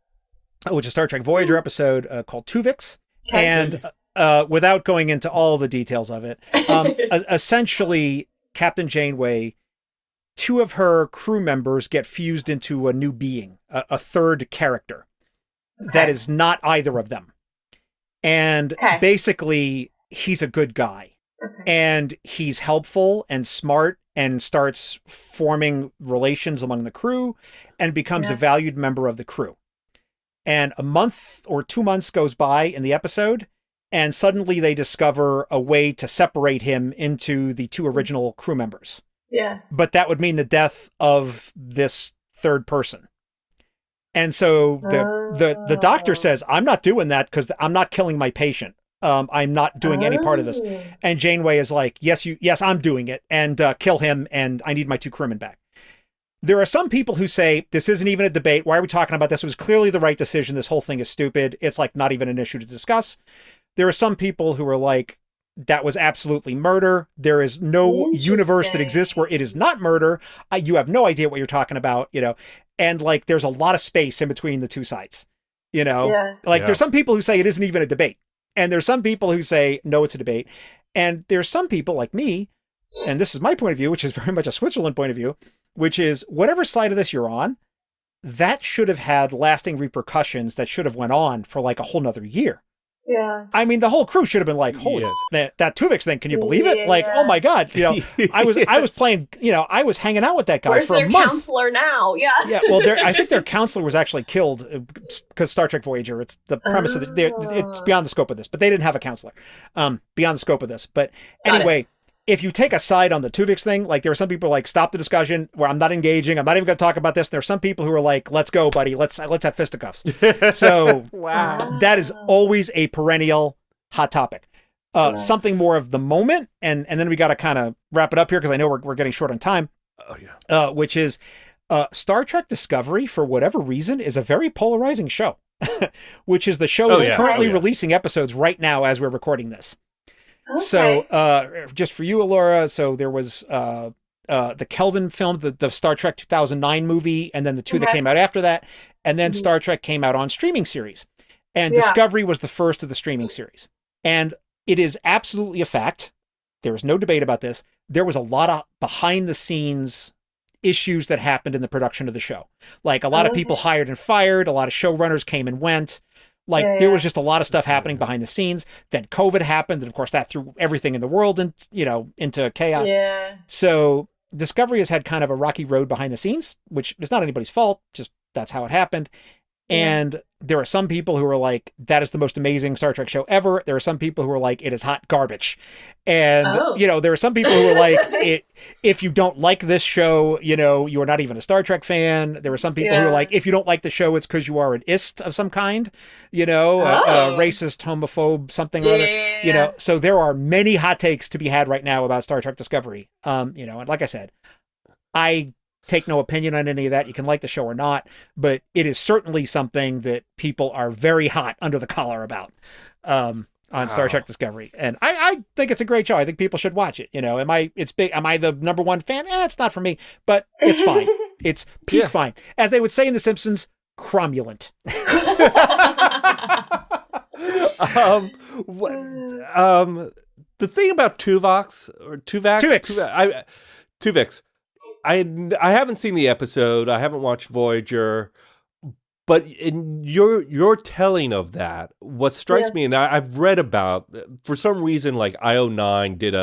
Speaker 2: which is a Star Trek Voyager episode called Tuvix. And without going into all the details of it, essentially, Captain Janeway, 2 of her crew members get fused into a new being, a third character that is not either of them. And basically, he's a good guy. And he's helpful and smart and starts forming relations among the crew and becomes a valued member of the crew. And a month or 2 months goes by in the episode, and suddenly they discover a way to separate him into the 2 original crew members.
Speaker 3: Yeah.
Speaker 2: But that would mean the death of this third person. And so the doctor says, I'm not doing that because I'm not killing my patient. I'm not doing any part of this. And Janeway is like, yes, I'm doing it, and kill him, and I need my 2 crewmen back. There are some people who say, this isn't even a debate. Why are we talking about this? It was clearly the right decision. This whole thing is stupid. It's like not even an issue to discuss. There are some people who are like, that was absolutely murder. There is no universe that exists where it is not murder. You have no idea what you're talking about, and like, there's a lot of space in between the 2 sides, there's some people who say it isn't even a debate. And there's some people who say, no, it's a debate. And there's some people like me, and this is my point of view, which is very much a Switzerland point of view, which is whatever side of this you're on, that should have had lasting repercussions that should have went on for like a whole nother year.
Speaker 3: Yeah.
Speaker 2: I mean, the whole crew should have been like, holy, that Tuvix thing, can you believe it? Like, oh my God, I was playing, I was hanging out with that guy
Speaker 3: Where's
Speaker 2: for a month.
Speaker 3: Where's their counselor now? Yeah.
Speaker 2: Yeah, well, I think their counselor was actually killed because Star Trek Voyager, it's the premise of it's beyond the scope of this, but they didn't have a counselor beyond the scope of this. But anyway, if you take a side on the Tuvix thing, like there were some people like, stop the discussion where I'm not engaging. I'm not even going to talk about this. There are some people who are like, let's go, buddy. Let's have fisticuffs. So
Speaker 1: wow,
Speaker 2: that is always a perennial hot topic. Something more of the moment. And then we got to kind of wrap it up here because I know we're getting short on time.
Speaker 1: Oh yeah.
Speaker 2: Which is Star Trek Discovery, for whatever reason, is a very polarizing show, which is the show that's currently releasing episodes right now as we're recording this.
Speaker 3: Okay.
Speaker 2: So, just for you, Elora, so there was the Kelvin film, the Star Trek 2009 movie, and then the 2 that came out after that, and then Star Trek came out on streaming series. And Discovery was the first of the streaming series. And it is absolutely a fact, there is no debate about this, there was a lot of behind-the-scenes issues that happened in the production of the show. Like, a lot of people hired and fired, a lot of showrunners came and went. Like, there was just a lot of stuff happening behind the scenes. Then COVID happened, and of course that threw everything in the world into chaos. Yeah. So Discovery has had kind of a rocky road behind the scenes, which is not anybody's fault, just that's how it happened. And there are some people who are like, that is the most amazing Star Trek show ever. There are some people who are like, it is hot garbage. And, there are some people who are like, if you don't like this show, you are not even a Star Trek fan. There are some people who are like, if you don't like the show, it's because you are an ist of some kind, racist, homophobe, something or other. So there are many hot takes to be had right now about Star Trek Discovery. And like I said, I take no opinion on any of that. You can like the show or not, but it is certainly something that people are very hot under the collar about on Star Trek Discovery. And I think it's a great show. I think people should watch it. Am I the number one fan? It's not for me, but it's fine. It's fine. As they would say in The Simpsons, cromulent.
Speaker 1: The thing about Tuvix, I haven't seen the episode. I haven't watched Voyager, but in your telling of that, what strikes me, and I've read about, for some reason, like IO9 did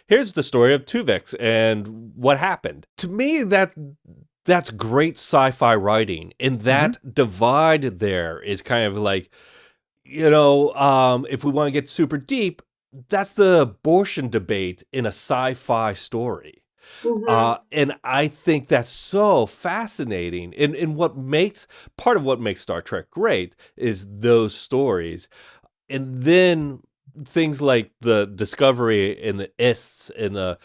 Speaker 1: here's the story of Tuvix and what happened. To me, that's great sci-fi writing, and that divide there is kind of like, if we want to get super deep, that's the abortion debate in a sci-fi story. And I think that's so fascinating. And part of what makes Star Trek great is those stories. And then things like the Discovery and the ists and the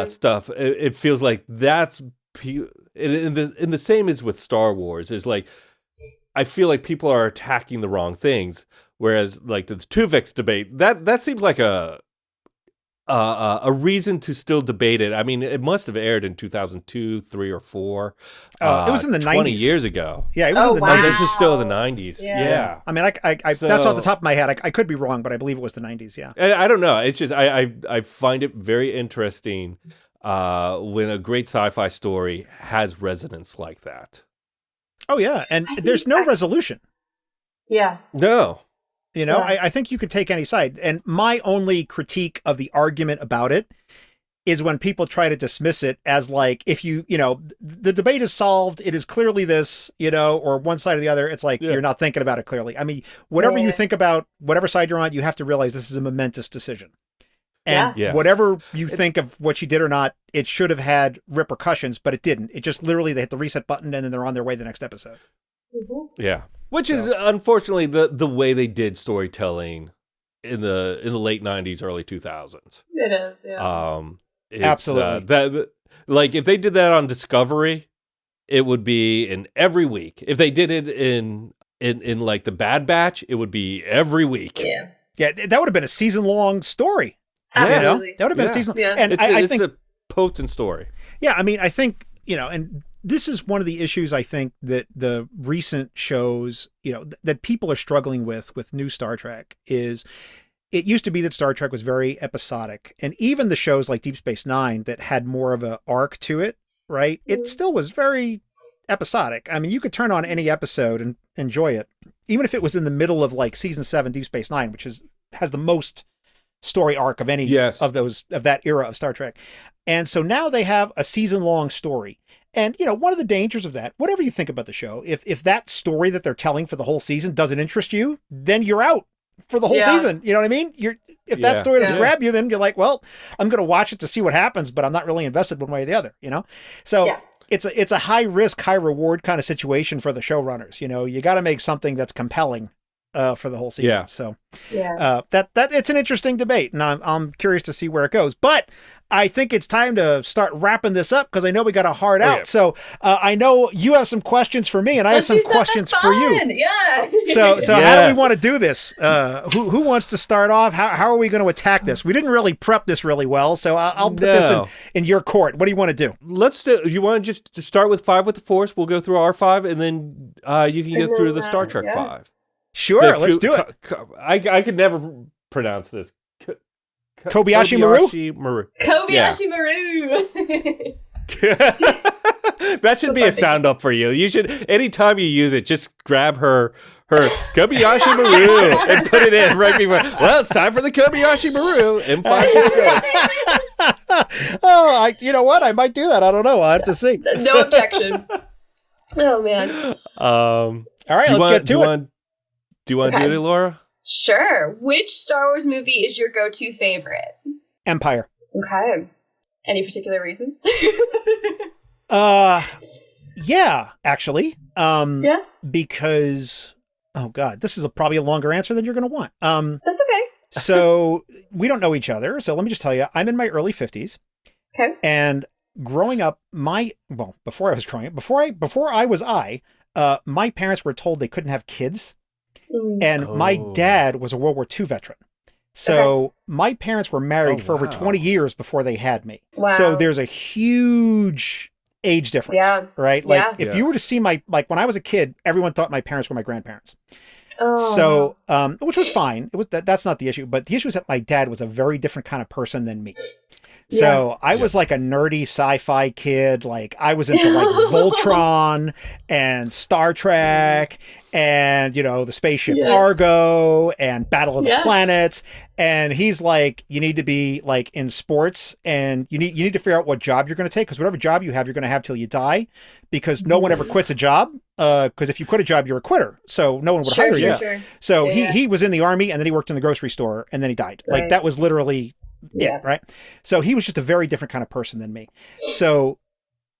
Speaker 1: stuff, it feels like that's, and the same is with Star Wars, is like, I feel like people are attacking the wrong things. Whereas like the Tuvix debate, that seems like a reason to still debate it. I mean, it must have aired in 2002, 3 or 4.
Speaker 2: It was in the
Speaker 1: 20
Speaker 2: 90s.
Speaker 1: years ago.
Speaker 2: Yeah, it was in the 90s.
Speaker 1: This is still the 90s. Yeah.
Speaker 2: I mean, that's off the top of my head. I could be wrong, but I believe it was the 90s, yeah.
Speaker 1: I don't know. It's just, I find it very interesting when a great sci-fi story has resonance like that.
Speaker 2: Oh, yeah. And there's no resolution.
Speaker 3: Yeah.
Speaker 1: No.
Speaker 2: I think you could take any side. And my only critique of the argument about it is when people try to dismiss it as like, if the debate is solved, it is clearly this, or one side or the other, it's like, you're not thinking about it clearly. I mean, whatever you think about, whatever side you're on, you have to realize this is a momentous decision. And whatever you think of what she did or not, it should have had repercussions, but it didn't. It just literally, they hit the reset button and then they're on their way the next episode.
Speaker 1: Yeah. Which is unfortunately the way they did storytelling in the late 90s, early 2000s.
Speaker 3: It is, yeah.
Speaker 2: Absolutely.
Speaker 1: Like if they did that on Discovery, it would be in every week. If they did it in like the Bad Batch, it would be every week.
Speaker 3: Yeah.
Speaker 2: Yeah, that would have been a season-long story.
Speaker 3: Absolutely.
Speaker 2: That would have been a season.
Speaker 3: Yeah.
Speaker 2: And I think
Speaker 1: it's a potent story.
Speaker 2: Yeah, I mean, I think, and this is one of the issues I think that the recent shows, that people are struggling with new Star Trek is, it used to be that Star Trek was very episodic. And even the shows like Deep Space Nine that had more of an arc to it, right? It still was very episodic. I mean, you could turn on any episode and enjoy it, even if it was in the middle of like season 7 Deep Space Nine, which has the most story arc of any of that era of Star Trek. And so now they have a season-long story. And, one of the dangers of that, whatever you think about the show, if that story that they're telling for the whole season doesn't interest you, then you're out for the whole season. You know what I mean? If that story doesn't grab you, then you're like, well, I'm going to watch it to see what happens, but I'm not really invested one way or the other, So it's a high risk, high reward kind of situation for the showrunners. You got to make something that's compelling for the whole season.
Speaker 1: Yeah.
Speaker 2: So that it's an interesting debate, and I'm curious to see where it goes. But I think it's time to start wrapping this up because I know we got a hard out. So I know you have some questions for me, and I have some questions for you.
Speaker 3: Yeah.
Speaker 2: So how do we want to do this? Who wants to start off? How are we going to attack this? We didn't really prep this really well, so I'll put this in your court. What do you want to do?
Speaker 1: You want to just start with 5 with the Force? We'll go through our 5, and then you can go through the Star Trek 5.
Speaker 2: Sure, let's do it.
Speaker 1: I could never pronounce this.
Speaker 2: Kobayashi Maru?
Speaker 3: Kobayashi Maru.
Speaker 1: That should be a sound up for you. You should, anytime you use it, just grab her Kobayashi Maru and put it in right before. Well, it's time for the Kobayashi Maru in 5 to 6.
Speaker 2: You know what? I might do that. I don't know. I'll have to see.
Speaker 3: No objection. Oh man.
Speaker 2: All right, let's get to it.
Speaker 1: Do you want to do it, Laura?
Speaker 3: Sure. Which Star Wars movie is your go-to favorite?
Speaker 2: Empire.
Speaker 3: Okay. Any particular reason?
Speaker 2: Yeah, actually.
Speaker 3: Yeah.
Speaker 2: Because, oh God, this is probably a longer answer than you're going to want.
Speaker 3: That's okay.
Speaker 2: So we don't know each other. So let me just tell you, I'm in my early 50s.
Speaker 3: Okay.
Speaker 2: And growing up, before I was my parents were told they couldn't have kids. And my dad was a World War II veteran. So my parents were married for over 20 years before they had me.
Speaker 3: Wow.
Speaker 2: So there's a huge age difference, right? Like if you were to see when I was a kid, everyone thought my parents were my grandparents.
Speaker 3: Oh.
Speaker 2: So, which was fine. It was that's not the issue, but the issue is that my dad was a very different kind of person than me. So I was like a nerdy sci-fi kid. Like I was into like Voltron and Star Trek and, the spaceship Argo and Battle of the Planets. And he's like, you need to be like in sports and you need to figure out what job you're going to take. Cause whatever job you have, you're going to have till you die, because no one ever quits a job. Cause if you quit a job, you're a quitter. So no one would hire you.
Speaker 3: Sure.
Speaker 2: So he was in the army and then he worked in the grocery store and then he died.
Speaker 3: Right.
Speaker 2: Like that was literally right. So he was just a very different kind of person than me. So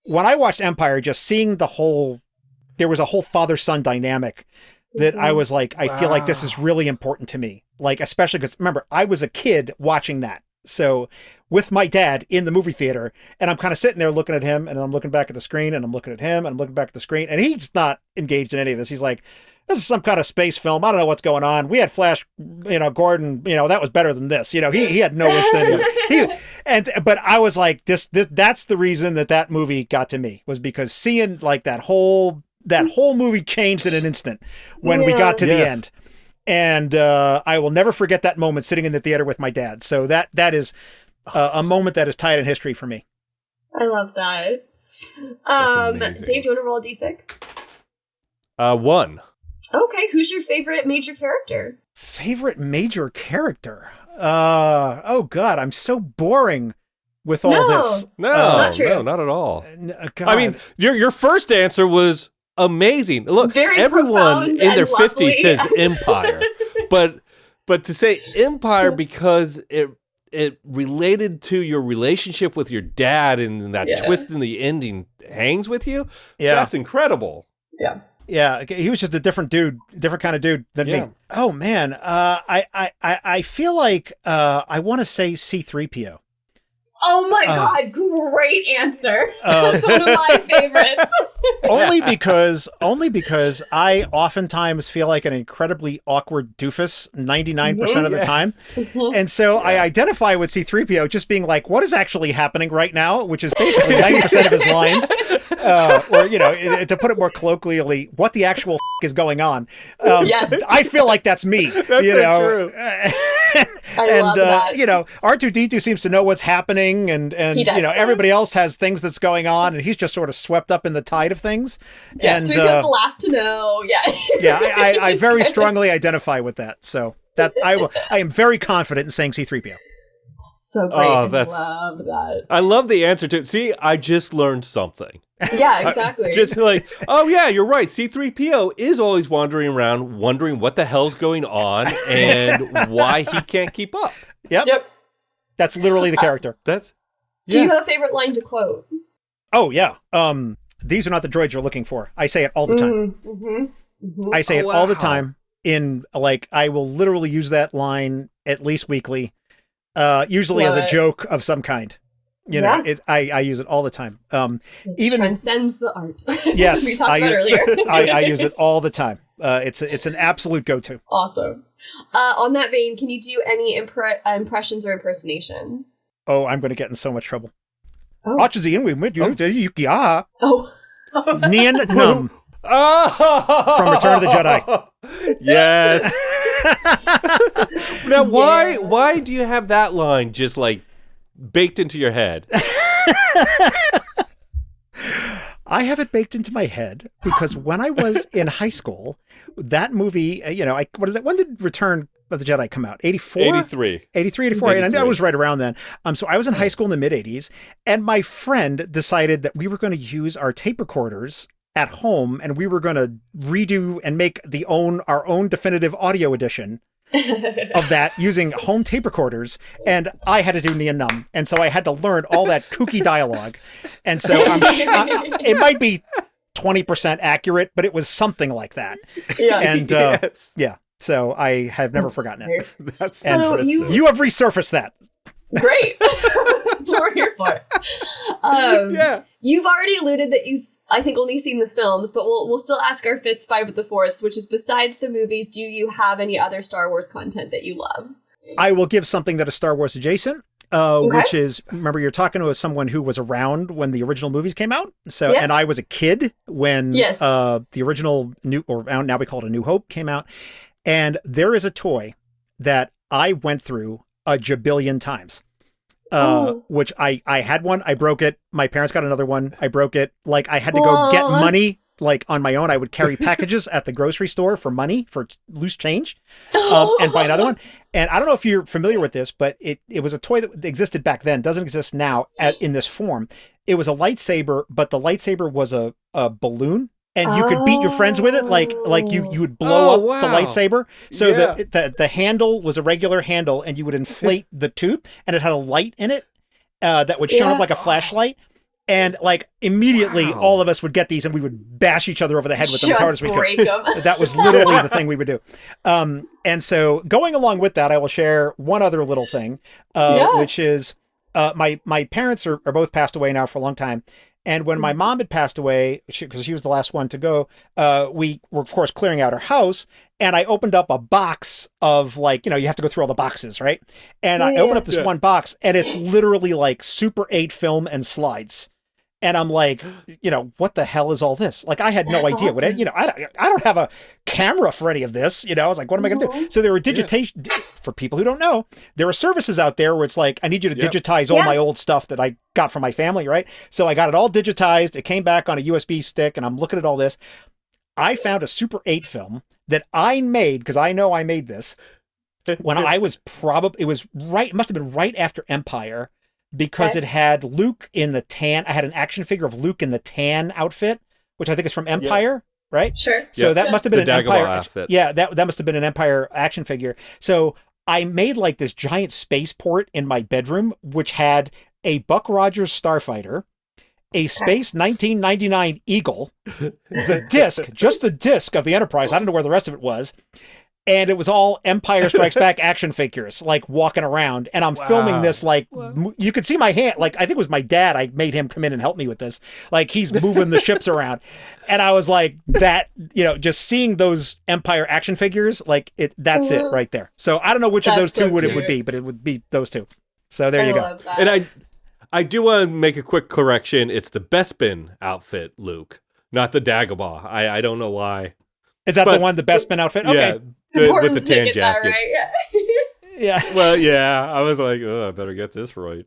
Speaker 2: when I watched Empire, just seeing there was a whole father-son dynamic that I was like, I feel like this is really important to me. Like, especially because remember, I was a kid watching that. So with my dad in the movie theater, and I'm kind of sitting there looking at him and I'm looking back at the screen and I'm looking at him and I'm looking back at the screen and he's not engaged in any of this. He's like, this is some kind of space film. I don't know what's going on. We had Flash, Gordon, that was better than this. He had no interest in it. But I was like, that's the reason that movie got to me, was because seeing like that whole movie changed in an instant when we got to the end. And I will never forget that moment sitting in the theater with my dad. So that is a moment that is tied in history for me.
Speaker 3: I love that. Dave, do you want to roll a d6?
Speaker 1: 1.
Speaker 3: Okay, who's your favorite major character?
Speaker 2: Favorite major character? Oh God, I'm so boring with all this.
Speaker 1: No,
Speaker 3: not true.
Speaker 1: No, not at all.
Speaker 2: God.
Speaker 1: I mean, your first answer was amazing. Look,
Speaker 3: very
Speaker 1: everyone in their
Speaker 3: lovely.
Speaker 1: 50s says Empire, but to say Empire because it related to your relationship with your dad and that twist in the ending hangs with you. That's incredible.
Speaker 2: Yeah, he was just a different kind of dude than me. Oh man, I feel like I want to say C-3PO.
Speaker 3: Oh my God, great answer. That's one of my favorites.
Speaker 2: only because I oftentimes feel like an incredibly awkward doofus 99% of the time. And so I identify with C-3PO just being like, what is actually happening right now? Which is basically 90% of his lines. Or, to put it more colloquially, what the actual is going on. I feel like that's me.
Speaker 1: That's so true.
Speaker 3: I love that.
Speaker 2: R2-D2 seems to know what's happening and everybody else has things that's going on and he's just sort of swept up in the tide of things.
Speaker 3: Yeah,
Speaker 2: and
Speaker 3: he was the last to know.
Speaker 2: I very strongly identify with that. So that I am very confident in saying C-3PO.
Speaker 3: So great. I love that.
Speaker 1: I love the answer to it. See, I just learned something.
Speaker 3: Yeah, exactly.
Speaker 1: Just like, you're right. C-3PO is always wandering around wondering what the hell's going on and why he can't keep up.
Speaker 2: Yep. That's literally the character.
Speaker 3: Do you have a favorite line to quote?
Speaker 2: Oh, yeah. These are not the droids you're looking for. I say it all the time. I say it all the time I will literally use that line at least weekly, usually as a joke of some kind. I use it all the time. Even
Speaker 3: transcends the art.
Speaker 2: Yes,
Speaker 3: we talked about earlier.
Speaker 2: I use it all the time. It's an absolute go-to.
Speaker 3: Awesome. On that vein, can you do any impressions or impersonations?
Speaker 2: Oh, I'm going to get in so much trouble.
Speaker 3: Oh.
Speaker 2: Nien Num. From Return of the Jedi.
Speaker 1: Yes. Now, why do you have that line just like baked into your head?
Speaker 2: I have it baked into my head because when I was in high school, that movie, when did Return of the Jedi come out? 84?
Speaker 1: 83.
Speaker 2: 83, 84. And I was right around then. So I was in high school in the mid-80s, and my friend decided that we were going to use our tape recorders at home, and we were going to redo and make our own definitive audio edition of that using home tape recorders. And I had to do Nien Nunb. And so I had to learn all that kooky dialogue. And so it might be 20% accurate, but it was something like that.
Speaker 3: Yeah.
Speaker 2: And
Speaker 1: Yes.
Speaker 2: yeah. So I have never forgotten it.
Speaker 1: That's
Speaker 3: So
Speaker 1: impressive.
Speaker 2: You have resurfaced that.
Speaker 3: Great. That's what we're here for.
Speaker 1: Yeah.
Speaker 3: You've already alluded that you've, I think, only seen the films, but we'll still ask our fifth five with the Force, which is besides the movies, do you have any other Star Wars content that you love?
Speaker 2: I will give something that is Star Wars adjacent, which is, remember, you're talking to someone who was around when the original movies came out. So,
Speaker 3: Yeah.
Speaker 2: and I was a kid when the original now we call it A New Hope came out. And there is a toy that I went through a jabillion times. Which I had one, I broke it. My parents got another one, I broke it. Like I had to go get money, like on my own. I would carry packages at the grocery store for money, for loose change, and buy another one. And I don't know if you're familiar with this, but it was a toy that existed back then, doesn't exist now in this form. It was a lightsaber, but the lightsaber was a balloon. And you could beat your friends with it, like you would blow up the lightsaber. So the handle was a regular handle, and you would inflate the tube, and it had a light in it that would shine up like a flashlight. And like immediately, all of us would get these, and we would bash each other over the head with them as hard as we could. That was literally the thing we would do. And so, going along with that, I will share one other little thing, which is my parents are both passed away now for a long time. And when my mom had passed away, because she was the last one to go, we were, of course, clearing out her house. And I opened up a box of like, you have to go through all the boxes, right? And I opened up this one box, and it's literally like Super 8 film and slides. And I'm like, what the hell is all this? Like, I had no idea what it, I don't have a camera for any of this. I was like, what am I going to do? So there were digitation, for people who don't know, there are services out there where it's like, I need you to digitize all my old stuff that I got from my family, right? So I got it all digitized. It came back on a USB stick, and I'm looking at all this. I found a Super 8 film that I made, because I know I made this, when I was it must have been right after Empire, because it had Luke in the tan. I had an action figure of Luke in the tan outfit, which I think is from Empire, right?
Speaker 3: Sure.
Speaker 2: So that must have been
Speaker 1: the
Speaker 2: an Empire
Speaker 1: outfit.
Speaker 2: Yeah, that must have been an Empire action figure. So I made like this giant spaceport in my bedroom, which had a Buck Rogers starfighter, a Space 1999 Eagle, the disc, just the disc of the Enterprise. I don't know where the rest of it was. And it was all Empire Strikes Back action figures, like walking around. And I'm filming this, like, you could see my hand. Like, I think it was my dad. I made him come in and help me with this. Like, he's moving the ships around. And I was like, just seeing those Empire action figures, like, that's it right there. So I don't know which of those two it would be, but it would be those two. So there you go.
Speaker 3: Love that.
Speaker 1: And I do want to make a quick correction. It's the Bespin outfit, Luke, not the Dagobah. I don't know why.
Speaker 2: Is that the one, the Bespin outfit? Okay.
Speaker 1: Yeah, with the tan jacket.
Speaker 3: Right?
Speaker 2: Yeah.
Speaker 1: Well, yeah. I was like, I better get this right.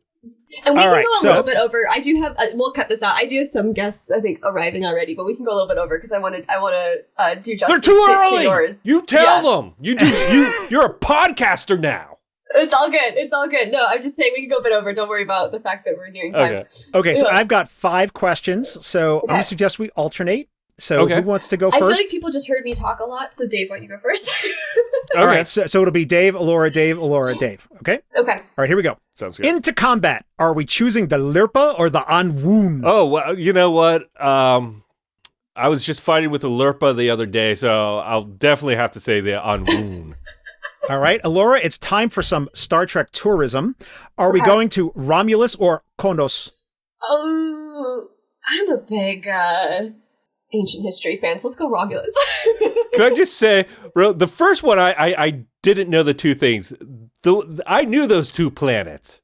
Speaker 3: And we
Speaker 2: All
Speaker 3: can
Speaker 2: right,
Speaker 3: go a little bit over. I do have. We'll cut this out. I do have some guests, I think, arriving already, but we can go a little bit over because I want to do justice
Speaker 1: They're too early.
Speaker 3: to yours.
Speaker 1: You tell them. You're a podcaster now.
Speaker 3: It's all good. It's all good. No, I'm just saying we can go a bit over. Don't worry about the fact that we're nearing time.
Speaker 2: Okay. So I've got 5 questions. So I'm going to suggest we alternate. So who wants to go first?
Speaker 3: I feel like people just heard me talk a lot. So Dave, why don't you go first?
Speaker 2: All right. So it'll be Dave, Elora, Dave, Elora, Dave. Okay?
Speaker 3: Okay.
Speaker 2: All right, here we go.
Speaker 1: Sounds good.
Speaker 2: Into combat. Are we choosing the Lirpa or the Anwoon?
Speaker 1: Oh, well, you know what? I was just fighting with a Lirpa the other day, so I'll definitely have to say the Anwoon.
Speaker 2: All right, Elora, it's time for some Star Trek tourism. Are we going to Romulus or Konos?
Speaker 3: Oh, I'm a big ancient history fan, so let's go Romulus.
Speaker 1: Can I just say, the first one, I didn't know the two things. I knew those 2 planets.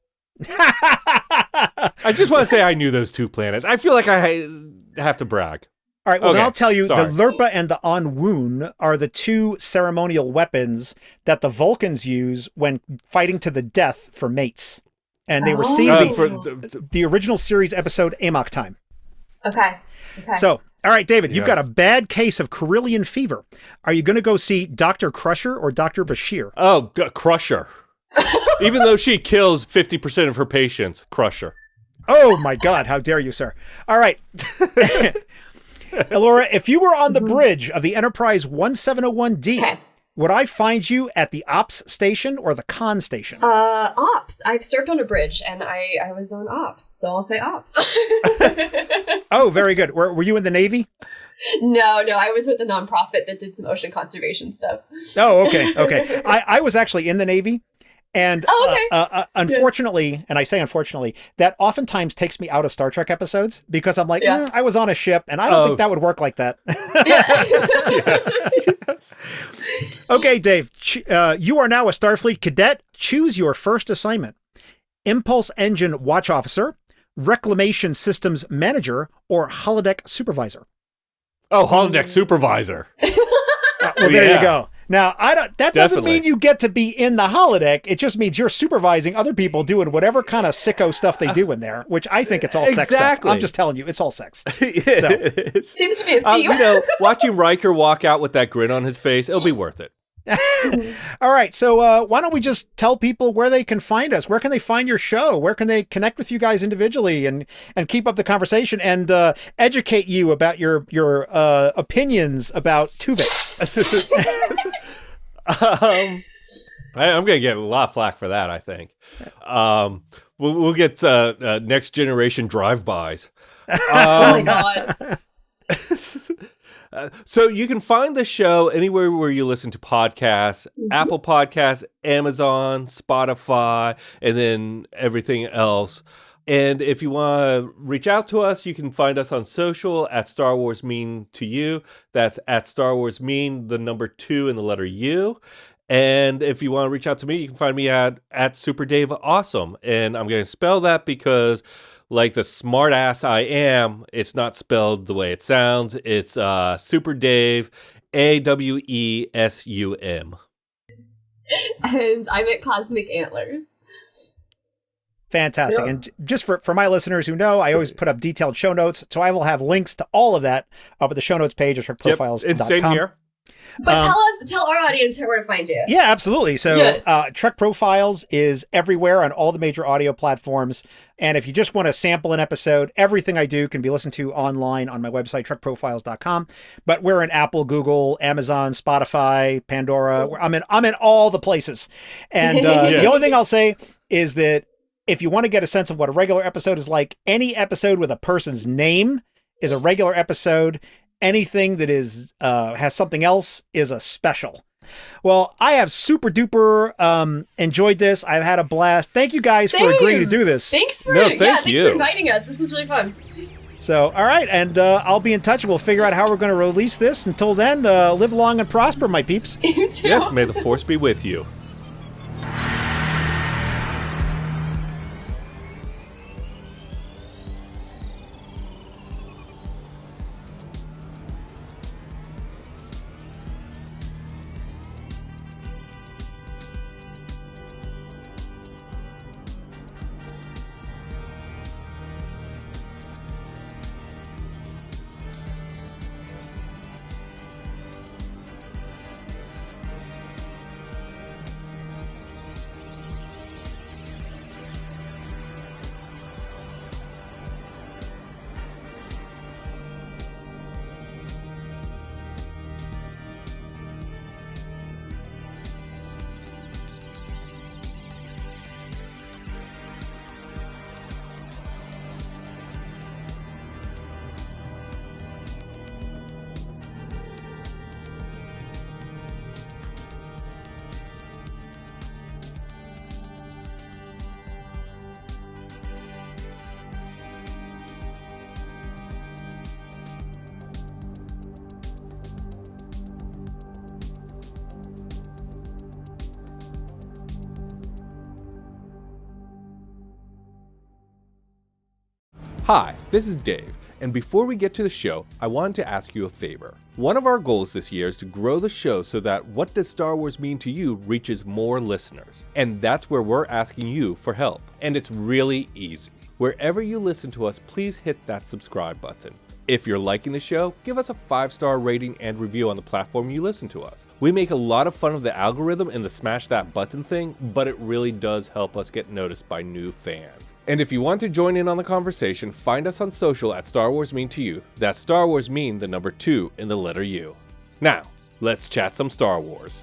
Speaker 1: I just want to say I knew those 2 planets. I feel like I have to brag.
Speaker 2: All right, well, then I'll tell you,
Speaker 1: sorry.
Speaker 2: the Lirpa and the Anwoon are the 2 ceremonial weapons that the Vulcans use when fighting to the death for mates. And they receive the original series episode Amok Time.
Speaker 3: Okay.
Speaker 2: So, all All right, David, you've got a bad case of Carillion fever. Are you going to go see Dr. Crusher or Dr. Bashir?
Speaker 1: Oh, Crusher. Even though she kills 50% of her patients, Crusher.
Speaker 2: Oh my God, how dare you, sir. All right. Elora, if you were on the bridge of the Enterprise 1701D, would I find you at the ops station or the con station?
Speaker 3: Ops. I've served on a bridge and I was on ops, so I'll say ops.
Speaker 2: Oh, very good. Were you in the Navy?
Speaker 3: No, I was with a nonprofit that did some ocean conservation stuff.
Speaker 2: Oh, okay. I was actually in the Navy. And unfortunately, and I say unfortunately, that oftentimes takes me out of Star Trek episodes because I'm like, I was on a ship and I don't think that would work like that. Yes. Okay, Dave, you are now a Starfleet cadet. Choose your first assignment. Impulse Engine Watch Officer, Reclamation Systems Manager, or Holodeck Supervisor.
Speaker 1: Oh, Holodeck Supervisor.
Speaker 2: Well, there you go. Now, that doesn't mean you get to be in the holodeck. It just means you're supervising other people doing whatever kind of sicko stuff they do in there, which I think it's all sex stuff. I'm just telling you, it's all sex.
Speaker 3: Seems to be a theme.
Speaker 1: Watching Riker walk out with that grin on his face, it'll be worth it.
Speaker 2: All right, so why don't we just tell people where they can find us? Where can they find your show? Where can they connect with you guys individually and keep up the conversation and educate you about your opinions about Tuvix?
Speaker 1: I'm going to get a lot of flack for that, I think. We'll get next generation drive-bys.
Speaker 3: Oh my God.
Speaker 1: So you can find the show anywhere where you listen to podcasts, Apple Podcasts, Amazon, Spotify, and then everything else. And if you want to reach out to us, you can find us on social at Star Wars Mean to You. That's at Star Wars Mean, the number 2 and the letter U. And if you want to reach out to me, you can find me at Super Dave Awesome. And I'm going to spell that because, like the smart ass I am, it's not spelled the way it sounds. It's Super Dave, AWESUM.
Speaker 3: And I'm at Cosmic Antlers.
Speaker 2: Fantastic. Yep. And just for my listeners who know, I always put up detailed show notes. So I will have links to all of that up at the show notes page at trekprofiles.com.
Speaker 1: Yep, same here.
Speaker 3: But tell our audience where to find you.
Speaker 2: Yeah, absolutely. So Trek Profiles is everywhere on all the major audio platforms. And if you just want to sample an episode, everything I do can be listened to online on my website, trekprofiles.com. But we're in Apple, Google, Amazon, Spotify, Pandora. I'm in all the places. And the only thing I'll say is that if you want to get a sense of what a regular episode is like, any episode with a person's name is a regular episode. Anything that is has something else is a special. Well, I have super duper enjoyed this. I've had a blast. Thank you guys for agreeing to do this.
Speaker 3: Thanks for inviting us. This was really fun.
Speaker 2: So, all right, and I'll be in touch. We'll figure out how we're going to release this. Until then, live long and prosper, my peeps.
Speaker 3: You too.
Speaker 1: Yes, may the force be with you. Hi, this is Dave, and before we get to the show, I wanted to ask you a favor. One of our goals this year is to grow the show so that What Does Star Wars Mean to You reaches more listeners, and that's where we're asking you for help. And it's really easy. Wherever you listen to us, please hit that subscribe button. If you're liking the show, give us a 5-star rating and review on the platform you listen to us. We make a lot of fun of the algorithm and the smash that button thing, but it really does help us get noticed by new fans. And if you want to join in on the conversation, find us on social at Star Wars Mean to You. That's Star Wars Mean, the number 2 in the letter U. Now, let's chat some Star Wars.